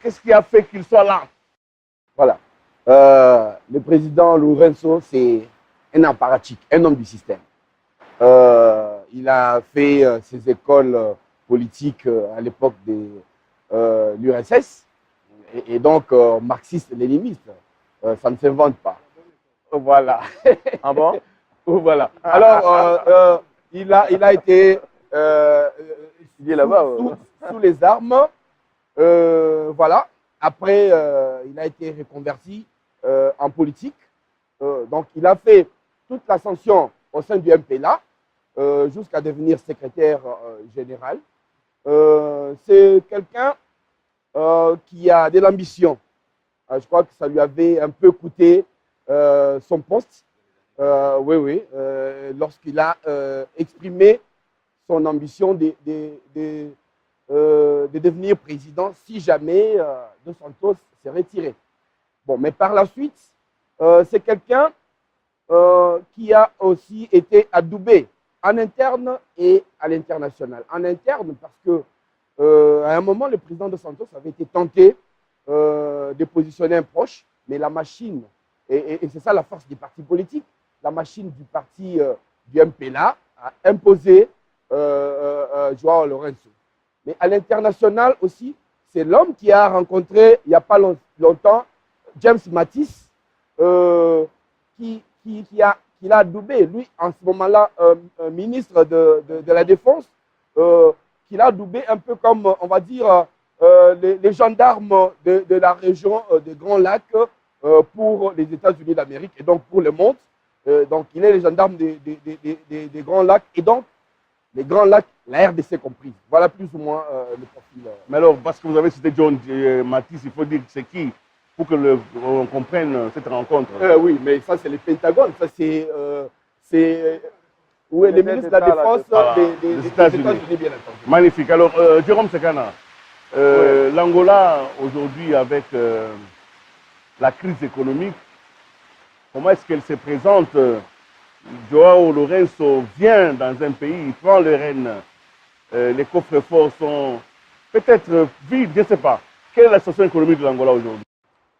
Qu'est-ce qui a fait qu'il soit là? Voilà. Le président Lourenço, c'est un apparatchik, un homme du système. Il a fait ses écoles politiques à l'époque de l'URSS et donc marxiste-léniniste. Ça ne s'invente pas. Voilà. Ah bon? Voilà. Alors, il a été étudié là-bas sous les armes. Voilà. Après, il a été reconverti en politique. Donc, il a fait toute l'ascension au sein du MPLA jusqu'à devenir secrétaire général. C'est quelqu'un qui a de l'ambition. Je crois que ça lui avait un peu coûté son poste. Oui. Lorsqu'il a exprimé son ambition de devenir président si jamais Dos Santos s'est retiré. Bon, mais par la suite, c'est quelqu'un qui a aussi été adoubé en interne et à l'international. En interne, parce que à un moment, le président Dos Santos avait été tenté de positionner un proche, mais la machine, et c'est ça la force des partis politiques, la machine du parti du MPLA a imposé Joao Lourenço. Mais à l'international aussi, c'est l'homme qui a rencontré, il n'y a pas longtemps, James Mattis, qui l'a adoubé, lui, en ce moment-là, ministre de la Défense, qui l'a adoubé un peu comme, on va dire, les gendarmes de la région des Grands Lacs pour les États-Unis d'Amérique et donc pour le monde. Donc, il est le gendarme des Grands Lacs et donc les Grands Lacs, la RDC comprise. Voilà plus ou moins le profil. Mais alors, parce que vous avez cité John Mattis, il faut dire c'est qui pour que on comprenne cette rencontre. Oui, mais ça, c'est le Pentagone. Ça, c'est où est le ministre de la Défense des États-Unis, bien entendu. Magnifique. Alors, Jérôme Sekana, l'Angola, aujourd'hui, avec la crise économique, comment est-ce qu'elle se présente? Joao Lourenço vient dans un pays, il prend les rênes, les coffres-forts sont peut-être vides, je ne sais pas. Quelle est la situation économique de l'Angola aujourd'hui?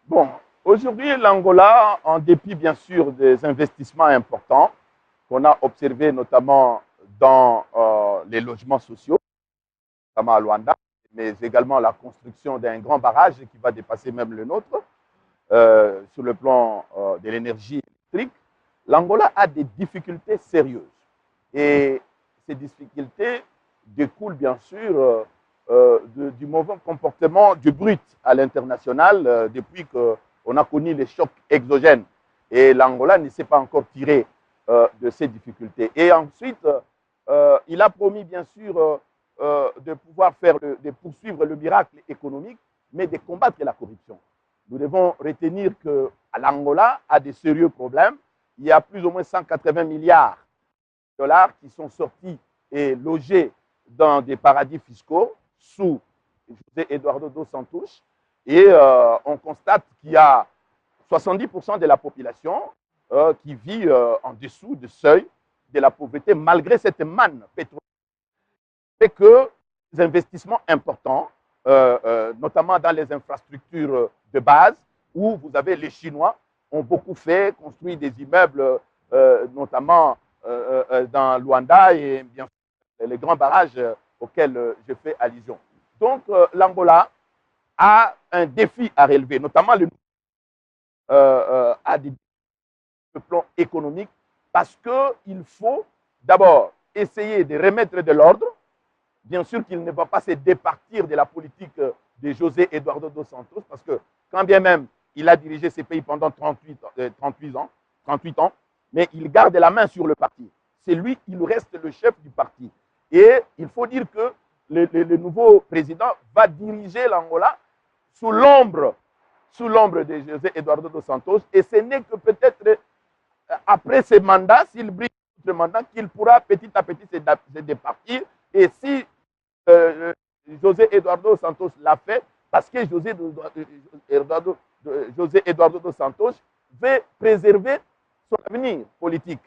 Bon, aujourd'hui, l'Angola, en dépit bien sûr des investissements importants qu'on a observés notamment dans les logements sociaux, notamment à Luanda, mais également la construction d'un grand barrage qui va dépasser même le nôtre sur le plan de l'énergie électrique, l'Angola a des difficultés sérieuses. Et ces difficultés découlent bien sûr du mauvais comportement du brut à l'international depuis qu'on a connu les chocs exogènes. Et l'Angola ne s'est pas encore tiré de ces difficultés. Et ensuite, il a promis bien sûr de pouvoir de poursuivre le miracle économique, mais de combattre la corruption. Nous devons retenir que l'Angola a des sérieux problèmes. Il y a plus ou moins 180 milliards de dollars qui sont sortis et logés dans des paradis fiscaux sous José Eduardo dos Santos. Et on constate qu'il y a 70% de la population qui vit en dessous du seuil de la pauvreté, malgré cette manne pétrolière. C'est que les investissements importants, notamment dans les infrastructures de base, où vous avez les Chinois ont beaucoup fait, construit des immeubles, notamment dans Luanda et bien sûr les grands barrages auxquels je fais allusion. Donc l'Angola a un défi à relever, notamment à des le plan économique, parce qu'il faut d'abord essayer de remettre de l'ordre. Bien sûr qu'il ne va pas se départir de la politique de José Eduardo dos Santos, parce que quand bien même il a dirigé ces pays pendant 38 ans, mais il garde la main sur le parti. C'est lui, il reste le chef du parti. Et il faut dire que le nouveau président va diriger l'Angola sous l'ombre de José Eduardo dos Santos. Et ce n'est que peut-être après ce mandat, s'il brille ce mandat, qu'il pourra petit à petit se départir. Et si José Eduardo dos Santos l'a fait, parce que José Eduardo dos Santos veut préserver son avenir politique.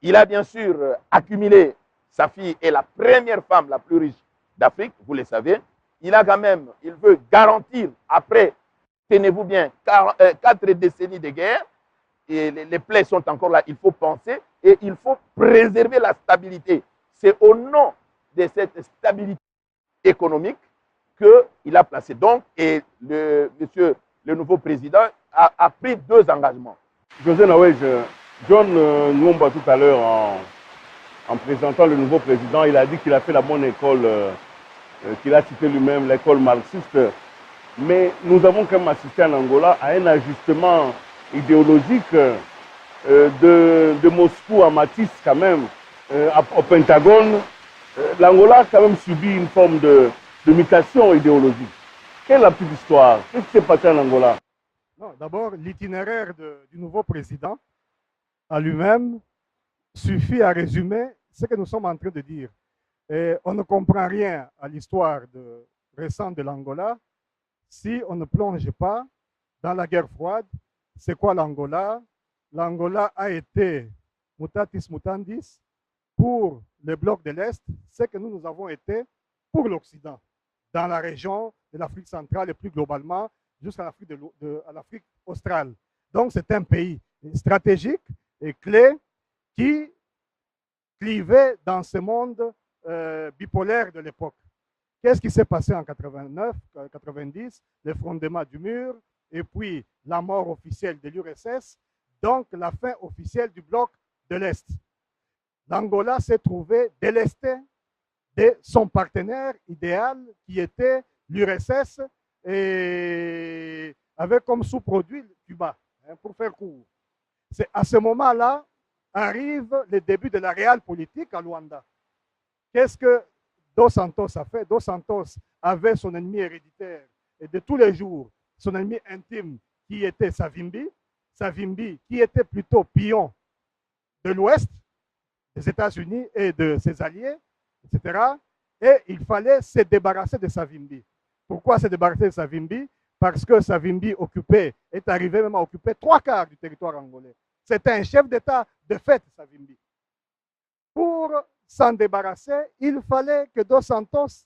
Il a bien sûr accumulé, sa fille est la première femme la plus riche d'Afrique, vous le savez. Il a quand même, il veut garantir, après, tenez-vous bien, 4 décennies de guerre, et les plaies sont encore là, il faut penser, et il faut préserver la stabilité. C'est au nom de cette stabilité économique qu'il a placé. Donc, et le nouveau président a pris 2 engagements. José Nawej, John Nwomba tout à l'heure, en présentant le nouveau président, il a dit qu'il a fait la bonne école, qu'il a cité lui-même, l'école marxiste. Mais nous avons quand même assisté en Angola à un ajustement idéologique de Moscou à Matisse quand même, au Pentagone. L'Angola a quand même subi une forme de mutation idéologique. Quelle est la petite histoire? Qu'est-ce qui s'est passé en Angola? D'abord, l'itinéraire du nouveau président à lui-même suffit à résumer ce que nous sommes en train de dire. Et on ne comprend rien à l'histoire récente de l'Angola si on ne plonge pas dans la guerre froide. C'est quoi l'Angola? L'Angola a été, mutatis mutandis, pour le bloc de l'Est, ce que nous avons été pour l'Occident, dans la région de l'Afrique centrale et plus globalement jusqu'à l'Afrique australe. Donc c'est un pays stratégique et clé qui clivait dans ce monde bipolaire de l'époque. Qu'est-ce qui s'est passé en 89, 90? L'effondrement du mur et puis la mort officielle de l'URSS, donc la fin officielle du bloc de l'Est. L'Angola s'est trouvé délesté de son partenaire idéal qui était l'URSS et avec comme sous-produit Cuba, pour faire court. C'est à ce moment-là arrive le début de la réelle politique à Luanda. Qu'est-ce que Dos Santos a fait? Dos Santos avait son ennemi héréditaire et de tous les jours, son ennemi intime qui était Savimbi. Savimbi qui était plutôt pion de l'Ouest, des États-Unis et de ses alliés, etc. Et il fallait se débarrasser de Savimbi. Pourquoi se débarrasser de Savimbi? Parce que Savimbi est arrivé même à occuper 3/4 du territoire angolais. C'était un chef d'État de fait, Savimbi. Pour s'en débarrasser, il fallait que Dos Santos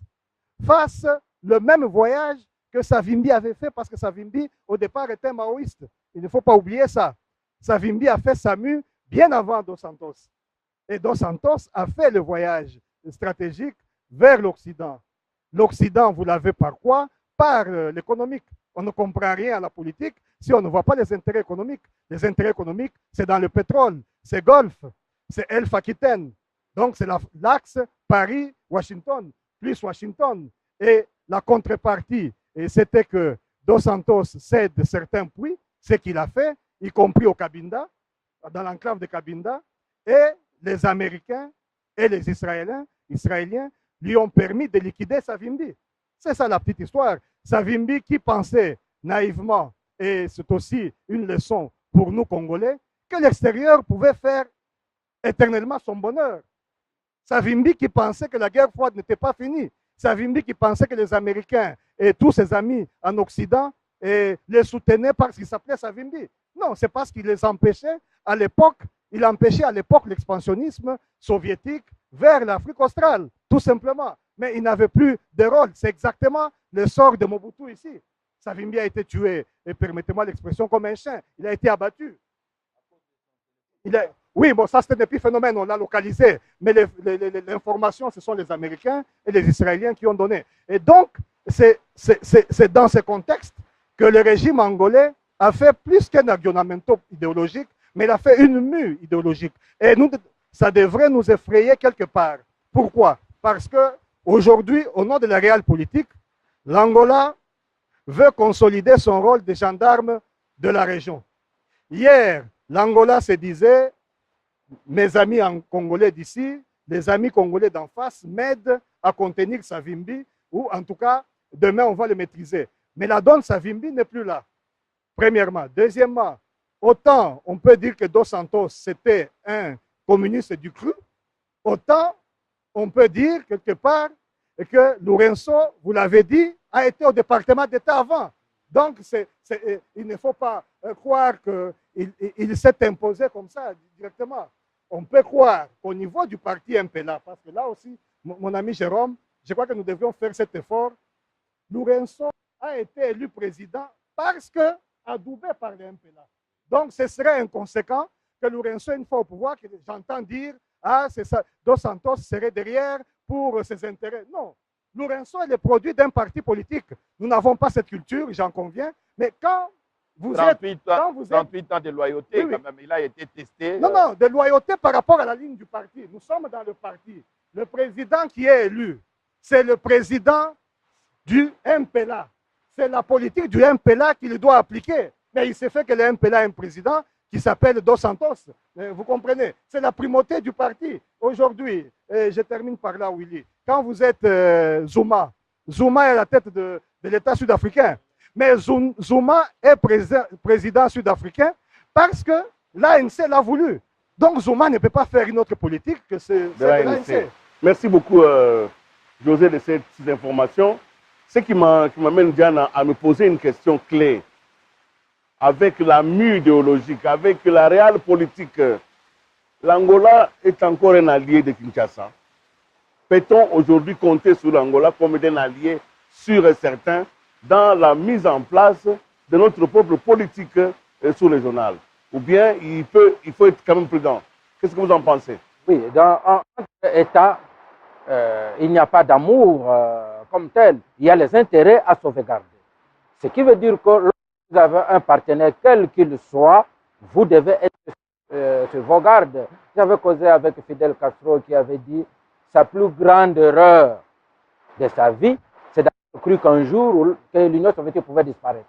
fasse le même voyage que Savimbi avait fait, parce que Savimbi, au départ, était maoïste. Il ne faut pas oublier ça. Savimbi a fait SAMU bien avant Dos Santos. Et Dos Santos a fait le voyage stratégique vers l'Occident. L'Occident, vous l'avez par quoi? Par l'économique. On ne comprend rien à la politique si on ne voit pas les intérêts économiques. Les intérêts économiques, c'est dans le pétrole, c'est Golfe, c'est Elf Aquitaine. Donc, c'est l'axe Paris-Washington, plus Washington. Et la contrepartie, c'était que Dos Santos cède certains puits, ce qu'il a fait, y compris au Cabinda, dans l'enclave de Cabinda, et les Américains et les Israéliens lui ont permis de liquider Savimbi. C'est ça la petite histoire. Savimbi qui pensait naïvement, et c'est aussi une leçon pour nous Congolais, que l'extérieur pouvait faire éternellement son bonheur. Savimbi qui pensait que la guerre froide n'était pas finie. Savimbi qui pensait que les Américains et tous ses amis en Occident les soutenaient parce qu'il s'appelait Savimbi. Non, c'est parce qu'il les empêchait à l'époque. Il empêchait à l'époque l'expansionnisme soviétique vers l'Afrique australe, tout simplement. Mais il n'avait plus de rôle. C'est exactement le sort de Mobutu ici. Savimbi a été tué, et permettez-moi l'expression, comme un chien. Il a été abattu. Oui, bon, ça c'était un épiphénomène, on l'a localisé. Mais l'information, ce sont les Américains et les Israéliens qui ont donné. Et donc, c'est dans ce contexte que le régime angolais a fait plus qu'un aggiornamento idéologique, mais il a fait une mue idéologique. Et ça devrait nous effrayer quelque part. Pourquoi? Parce qu'aujourd'hui, au nom de la réelle politique, l'Angola veut consolider son rôle de gendarme de la région. Hier, l'Angola se disait, mes amis congolais d'ici, les amis congolais d'en face m'aident à contenir Savimbi, ou en tout cas, demain, on va le maîtriser. Mais la donne Savimbi n'est plus là, premièrement. Deuxièmement, autant on peut dire que Dos Santos, c'était un communiste du cru, autant on peut dire quelque part que Lourenço, vous l'avez dit, a été au département d'État avant. Donc, il ne faut pas croire qu'il s'est imposé comme ça directement. On peut croire qu'au niveau du parti MPLA, parce que là aussi, mon ami Jérôme, je crois que nous devions faire cet effort. Lourenço a été élu président parce que adoubé par le MPLA. Donc, ce serait inconséquent que Lourenço, une fois au pouvoir, que j'entends dire, ah, c'est ça, Dos Santos serait derrière pour ses intérêts. Non. Lourenço est le produit d'un parti politique. Nous n'avons pas cette culture, j'en conviens. Mais quand vous 38 ans de loyauté, oui, quand même, il a été testé. Non, non, de loyauté par rapport à la ligne du parti. Nous sommes dans le parti. Le président qui est élu, c'est le président du MPLA. C'est la politique du MPLA qu'il doit appliquer. Mais il s'est fait que le MPLA a un président qui s'appelle Dos Santos. Vous comprenez? C'est la primauté du parti. Aujourd'hui, je termine par là, Willy. Quand vous êtes Zuma, Zuma est à la tête de l'État sud-africain. Mais Zuma est président sud-africain parce que l'ANC l'a voulu. Donc Zuma ne peut pas faire une autre politique que celle de l'ANC. Merci beaucoup, José, de ces informations. Ce qui m'amène, Diana, à me poser une question clé. Avec la mue idéologique, avec la réelle politique, l'Angola est encore un allié de Kinshasa. Peut-on aujourd'hui compter sur l'Angola comme un allié sûr et certain dans la mise en place de notre propre politique sous-régionale? Ou bien il faut être quand même prudent? Qu'est-ce que vous en pensez? Oui, entre États, il n'y a pas d'amour comme tel. Il y a les intérêts à sauvegarder. Ce qui veut dire que lorsque vous avez un partenaire, quel qu'il soit, vous devez être sur vos gardes. J'avais causé avec Fidel Castro qui avait dit sa plus grande erreur de sa vie, c'est d'avoir cru qu'un jour que l'Union soviétique pouvait disparaître.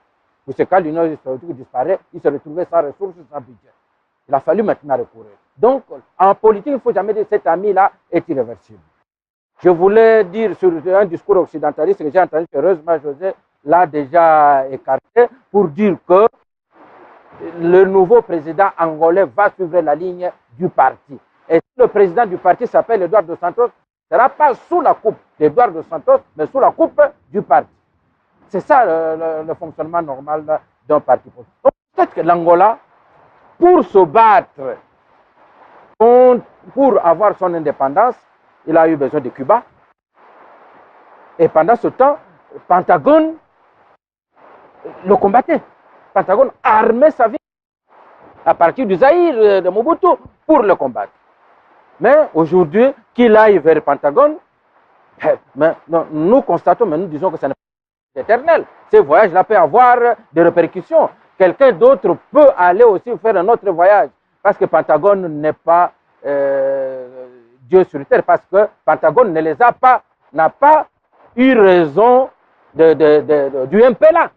Parce que quand l'Union soviétique disparaît, il se retrouvait sans ressources, sans budget. Il a fallu maintenant recourir. Donc, en politique, il ne faut jamais dire que cet ami-là est irréversible. Je voulais dire sur un discours occidentaliste que j'ai entendu, heureusement, José l'a déjà écarté, pour dire que le nouveau président angolais va suivre la ligne du parti. Et si le président du parti s'appelle Eduardo Dos Santos, ce ne sera pas sous la coupe d'Eduardo Dos Santos, mais sous la coupe du parti. C'est ça le fonctionnement normal d'un parti politique. Donc peut-être que l'Angola, pour se battre, pour avoir son indépendance, il a eu besoin de Cuba. Et pendant ce temps, Pentagone le combattait. Pentagone armait sa vie à partir du Zaïre de Mobutu pour le combattre. Mais aujourd'hui, qu'il aille vers le Pentagone, mais non, nous constatons, mais nous disons que ça n'est pas éternel. Ces voyages-là peuvent avoir des répercussions. Quelqu'un d'autre peut aller aussi faire un autre voyage. Parce que Pentagone n'est pas Dieu sur terre. Parce que Pentagone n'a pas eu raison du MPLA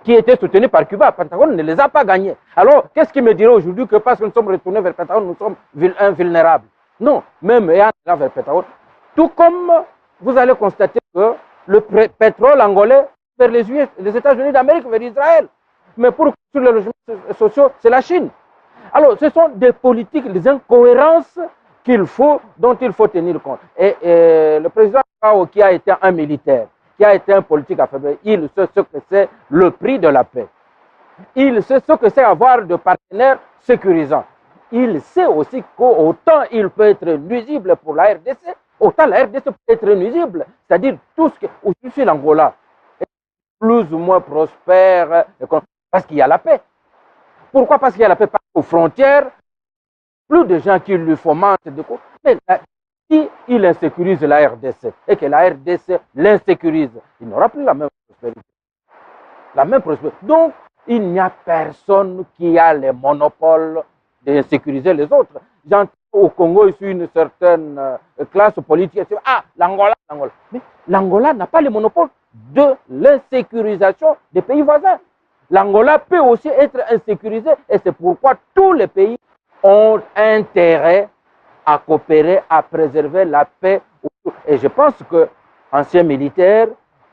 qui était soutenu par Cuba. Pentagone ne les a pas gagnés. Alors, qu'est-ce qui me dirait aujourd'hui que parce que nous sommes retournés vers Pentagone, nous sommes invulnérables? Non, même ayant vers Pentagone. Tout comme vous allez constater que le pétrole angolais vers les États-Unis d'Amérique, vers Israël. Mais pour sur les logements sociaux, c'est la Chine. Alors, ce sont des politiques, des incohérences dont il faut tenir compte. Et le président Kao, qui a été un militaire, qui a été un politique affaibli, il sait ce que c'est le prix de la paix. Il sait ce que c'est avoir de partenaires sécurisants. Il sait aussi qu'autant il peut être nuisible pour la RDC, autant la RDC peut être nuisible. C'est-à-dire tout ce que aujourd'hui l'Angola est plus ou moins prospère parce qu'il y a la paix. Pourquoi? Parce qu'il y a la paix aux frontières, plus de gens qui lui fomentent des coups. Mais si il insécurise la RDC et que la RDC l'insécurise, il n'aura plus la même prospérité. La même prospérité. Donc, il n'y a personne qui a le monopole d'insécuriser les autres. J'entends au Congo ici une certaine classe politique. Ah, l'Angola. Mais l'Angola n'a pas le monopole de l'insécurisation des pays voisins. L'Angola peut aussi être insécurisé et c'est pourquoi tous les pays ont intérêt à coopérer, à préserver la paix. Et je pense que ancien militaire,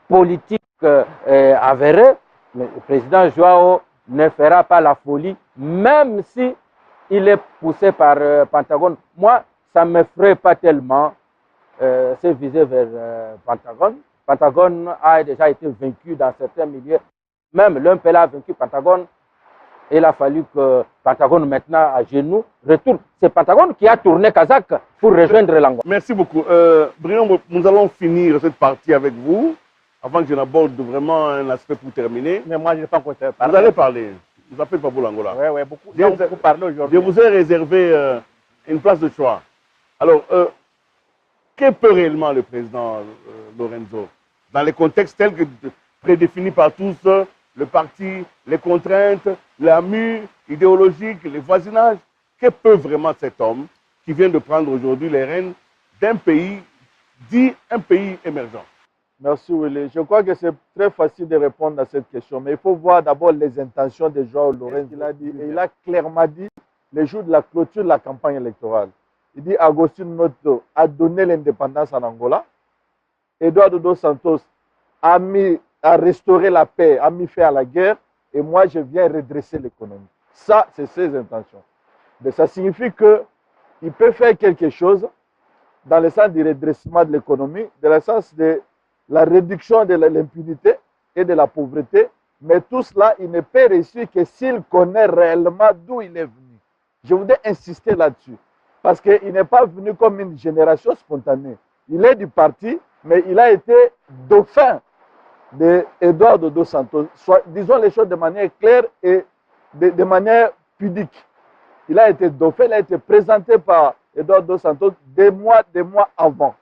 politique avéré, le président Joao ne fera pas la folie, même si il est poussé par Pentagone. Moi, ça ne m'effraie pas tellement se viser vers Pentagone. Pentagone a déjà été vaincu dans certains milieux. Même l'MPLA a vaincu Pentagone. Il a fallu que Pentagone, maintenant à genoux, retourne. C'est Pentagone qui a tourné Kazakh pour rejoindre l'Angola. Merci beaucoup. Bruno, nous allons finir cette partie avec vous, avant que je n'aborde vraiment un aspect pour terminer. Mais moi, je n'ai pas encore parlé. Vous allez parler. Vous appelez pas pour l'Angola. Oui, beaucoup. Beaucoup parler aujourd'hui. Je vous ai réservé une place de choix. Alors, que peut réellement le président Lorenzo dans les contextes tels que prédéfinis par tous, le parti, les contraintes, la mue idéologique, les voisinages? Que peut vraiment cet homme qui vient de prendre aujourd'hui les rênes d'un pays dit un pays émergent? Merci Willy. Je crois que c'est très facile de répondre à cette question, mais il faut voir d'abord les intentions de Joao Lorenzo. Il a dit, et il a clairement dit, le jour de la clôture de la campagne électorale, il dit Agostinho Neto a donné l'indépendance en Angola, Eduardo dos Santos a restauré la paix, a mis fin à la guerre, et moi je viens redresser l'économie. Ça, c'est ses intentions. Mais ça signifie qu'il peut faire quelque chose dans le sens du redressement de l'économie, dans le sens de la réduction de l'impunité et de la pauvreté, mais tout cela, il ne peut réussir que s'il connaît réellement d'où il est venu. Je voudrais insister là-dessus, parce qu'il n'est pas venu comme une génération spontanée. Il est du parti, mais il a été dauphin d'Eduardo dos Santos. Disons les choses de manière claire et de manière pudique. Il a été dauphin, il a été présenté par Eduardo dos Santos des mois avant.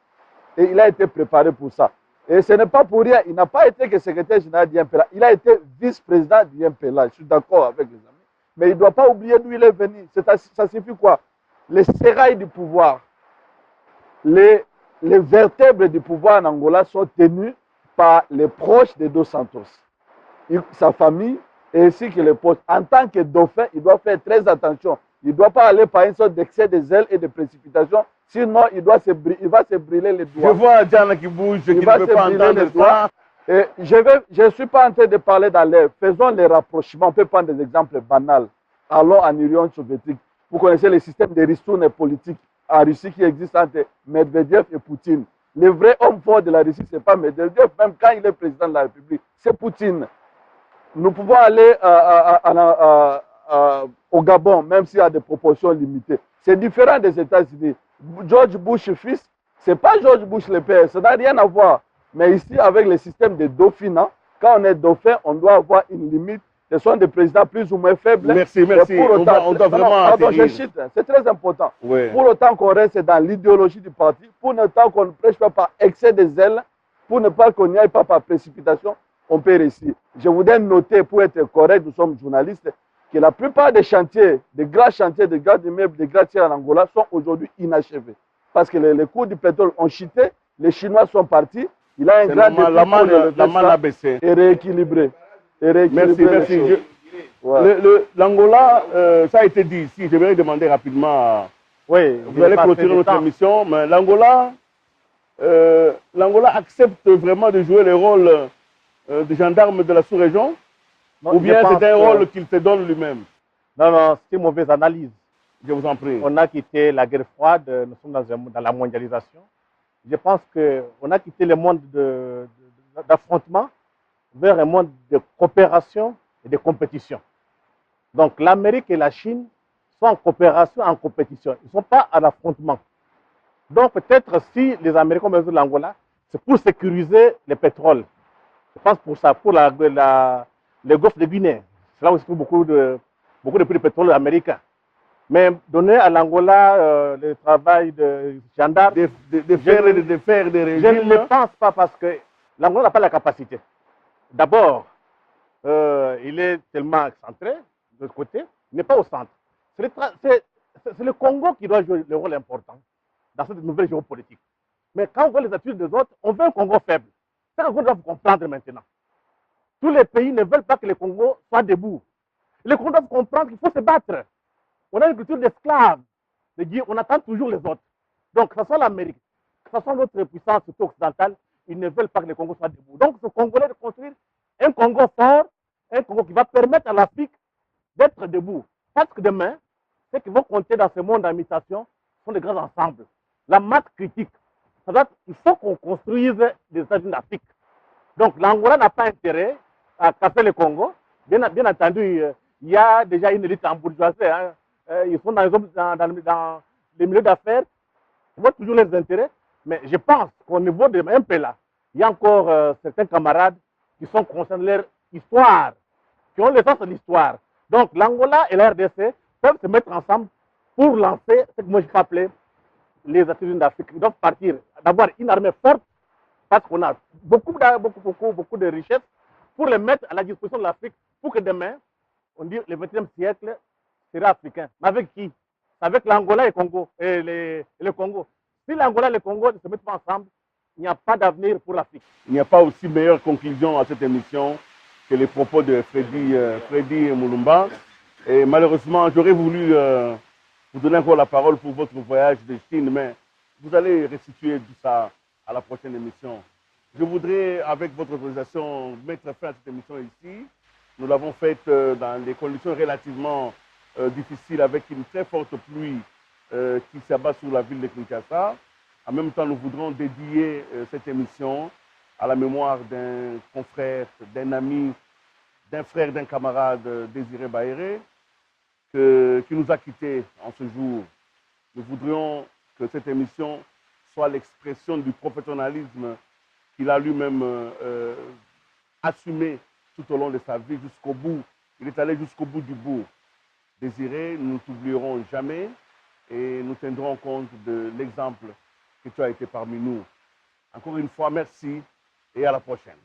Et il a été préparé pour ça. Et ce n'est pas pour rien, il n'a pas été que secrétaire général d'IMPLA, il a été vice-président d'IMPLA, je suis d'accord avec les amis. Mais il ne doit pas oublier d'où il est venu. Ça signifie quoi? Les sérails du pouvoir, les vertèbres du pouvoir en Angola sont tenues par les proches de Dos Santos. Sa famille, ainsi que les proches. En tant que dauphin, il doit faire très attention. Il ne doit pas aller par une sorte d'excès de zèle et de précipitation. Sinon, il va se brûler les doigts. Je vois Diana qui bouge, qui ne peut pas entendre ça. Et je ne suis pas en train de parler dans l'air. Faisons les rapprochements. On peut prendre des exemples banals. Allons en Union soviétique. Vous connaissez le système de ristournes politiques en Russie qui existe entre Medvedev et Poutine. Le vrai homme fort de la Russie, ce n'est pas Medvedev, même quand il est président de la République, c'est Poutine. Nous pouvons aller au Gabon, même s'il y a des proportions limitées. C'est différent des États-Unis. George Bush fils, ce n'est pas George Bush le père, ça n'a rien à voir. Mais ici, avec le système de dauphinat, quand on est dauphin, on doit avoir une limite. Ce sont des présidents plus ou moins faibles. Merci, merci. Autant, on doit vraiment c'est très important. Oui. Pour autant qu'on reste dans l'idéologie du parti, pour autant qu'on ne prêche pas par excès de zèle, pour ne pas qu'on n'y aille pas par précipitation, on peut réussir. Je voudrais noter, pour être correct, nous sommes journalistes, que la plupart des chantiers, des grands chantiers, des grands immeubles, des gratte-ciels en Angola sont aujourd'hui inachevés. Parce que les cours du pétrole ont chuté, les Chinois sont partis, il a un grand défi la manne a baissé. Et rééquilibrer. Merci. L'Angola, ça a été dit ici, je vais demander rapidement. Oui, vous allez clôturer notre émission, mais l'Angola accepte vraiment de jouer le rôle de gendarme de la sous-région, ou bien c'est un rôle qu'il se donne lui-même? Non, c'est une mauvaise analyse. Je vous en prie. On a quitté la guerre froide, nous sommes dans la mondialisation. Je pense qu'on a quitté le monde d'affrontement vers un monde de coopération et de compétition. Donc l'Amérique et la Chine sont en coopération, en compétition. Ils ne sont pas à l'affrontement. Donc peut-être si les Américains ont besoin de l'Angola, c'est pour sécuriser le pétrole. Je pense pour ça, pour le golfe de Guinée. C'est là où il se trouve beaucoup de puits de pétrole américain. Mais donner à l'Angola le travail de gendarme, de faire des régimes. Je ne pense pas parce que l'Angola n'a pas la capacité. D'abord, il est tellement excentré, de l'autre côté, il n'est pas au centre. C'est le Congo qui doit jouer le rôle important dans cette nouvelle géopolitique. Mais quand on voit les attitudes des autres, on veut un Congo faible. C'est ce qu'on doit comprendre maintenant. Tous les pays ne veulent pas que le Congo soit debout. Les Congolais doivent comprendre qu'il faut se battre. On a une culture d'esclaves. de dire on attend toujours les autres. Donc, que ce soit l'Amérique, que ce soit notre puissance surtout occidentale, ils ne veulent pas que le Congo soit debout. Donc, ce Congolais de construire un Congo fort, un Congo qui va permettre à l'Afrique d'être debout. Parce que demain, ceux qui vont compter dans ce monde en mutation sont des grands ensembles. La masse critique, il faut qu'on construise des États-Unis d'Afrique. Donc, l'Angola n'a pas intérêt à casser le Congo. Bien entendu, il y a déjà une élite en bourgeoisie. Hein. Ils sont dans les milieux d'affaires. Ils voient toujours leurs intérêts. Mais je pense qu'au niveau de MPLA, il y a encore certains camarades qui sont concernés de leur histoire, qui ont le sens de l'histoire. Donc, l'Angola et la RDC peuvent se mettre ensemble pour lancer ce que moi je peux appeler les États-Unis d'Afrique. Ils doivent partir d'avoir une armée forte parce qu'on a beaucoup de richesses pour les mettre à la disposition de l'Afrique pour que demain, on dit le XXe siècle sera africain. Mais avec qui? Avec l'Angola et le Congo. Si l'Angola et le Congo ne se mettent pas ensemble, il n'y a pas d'avenir pour l'Afrique. Il n'y a pas aussi meilleure conclusion à cette émission que les propos de Freddy Mulumba. Et malheureusement, j'aurais voulu vous donner encore la parole pour votre voyage de Chine, mais vous allez restituer tout ça à la prochaine émission. Je voudrais, avec votre autorisation, mettre fin à cette émission ici. Nous l'avons faite dans des conditions relativement difficiles, avec une très forte pluie qui s'abat sur la ville de Kinshasa. En même temps, nous voudrons dédier cette émission à la mémoire d'un confrère, d'un ami, d'un frère, d'un camarade, Désiré Baéré, qui nous a quittés en ce jour. Nous voudrions que cette émission soit l'expression du professionnalisme qu'il a lui-même assumé tout au long de sa vie jusqu'au bout. Il est allé jusqu'au bout du bout. Désiré, nous ne t'oublierons jamais et nous tiendrons compte de l'exemple que tu as été parmi nous. Encore une fois, merci et à la prochaine.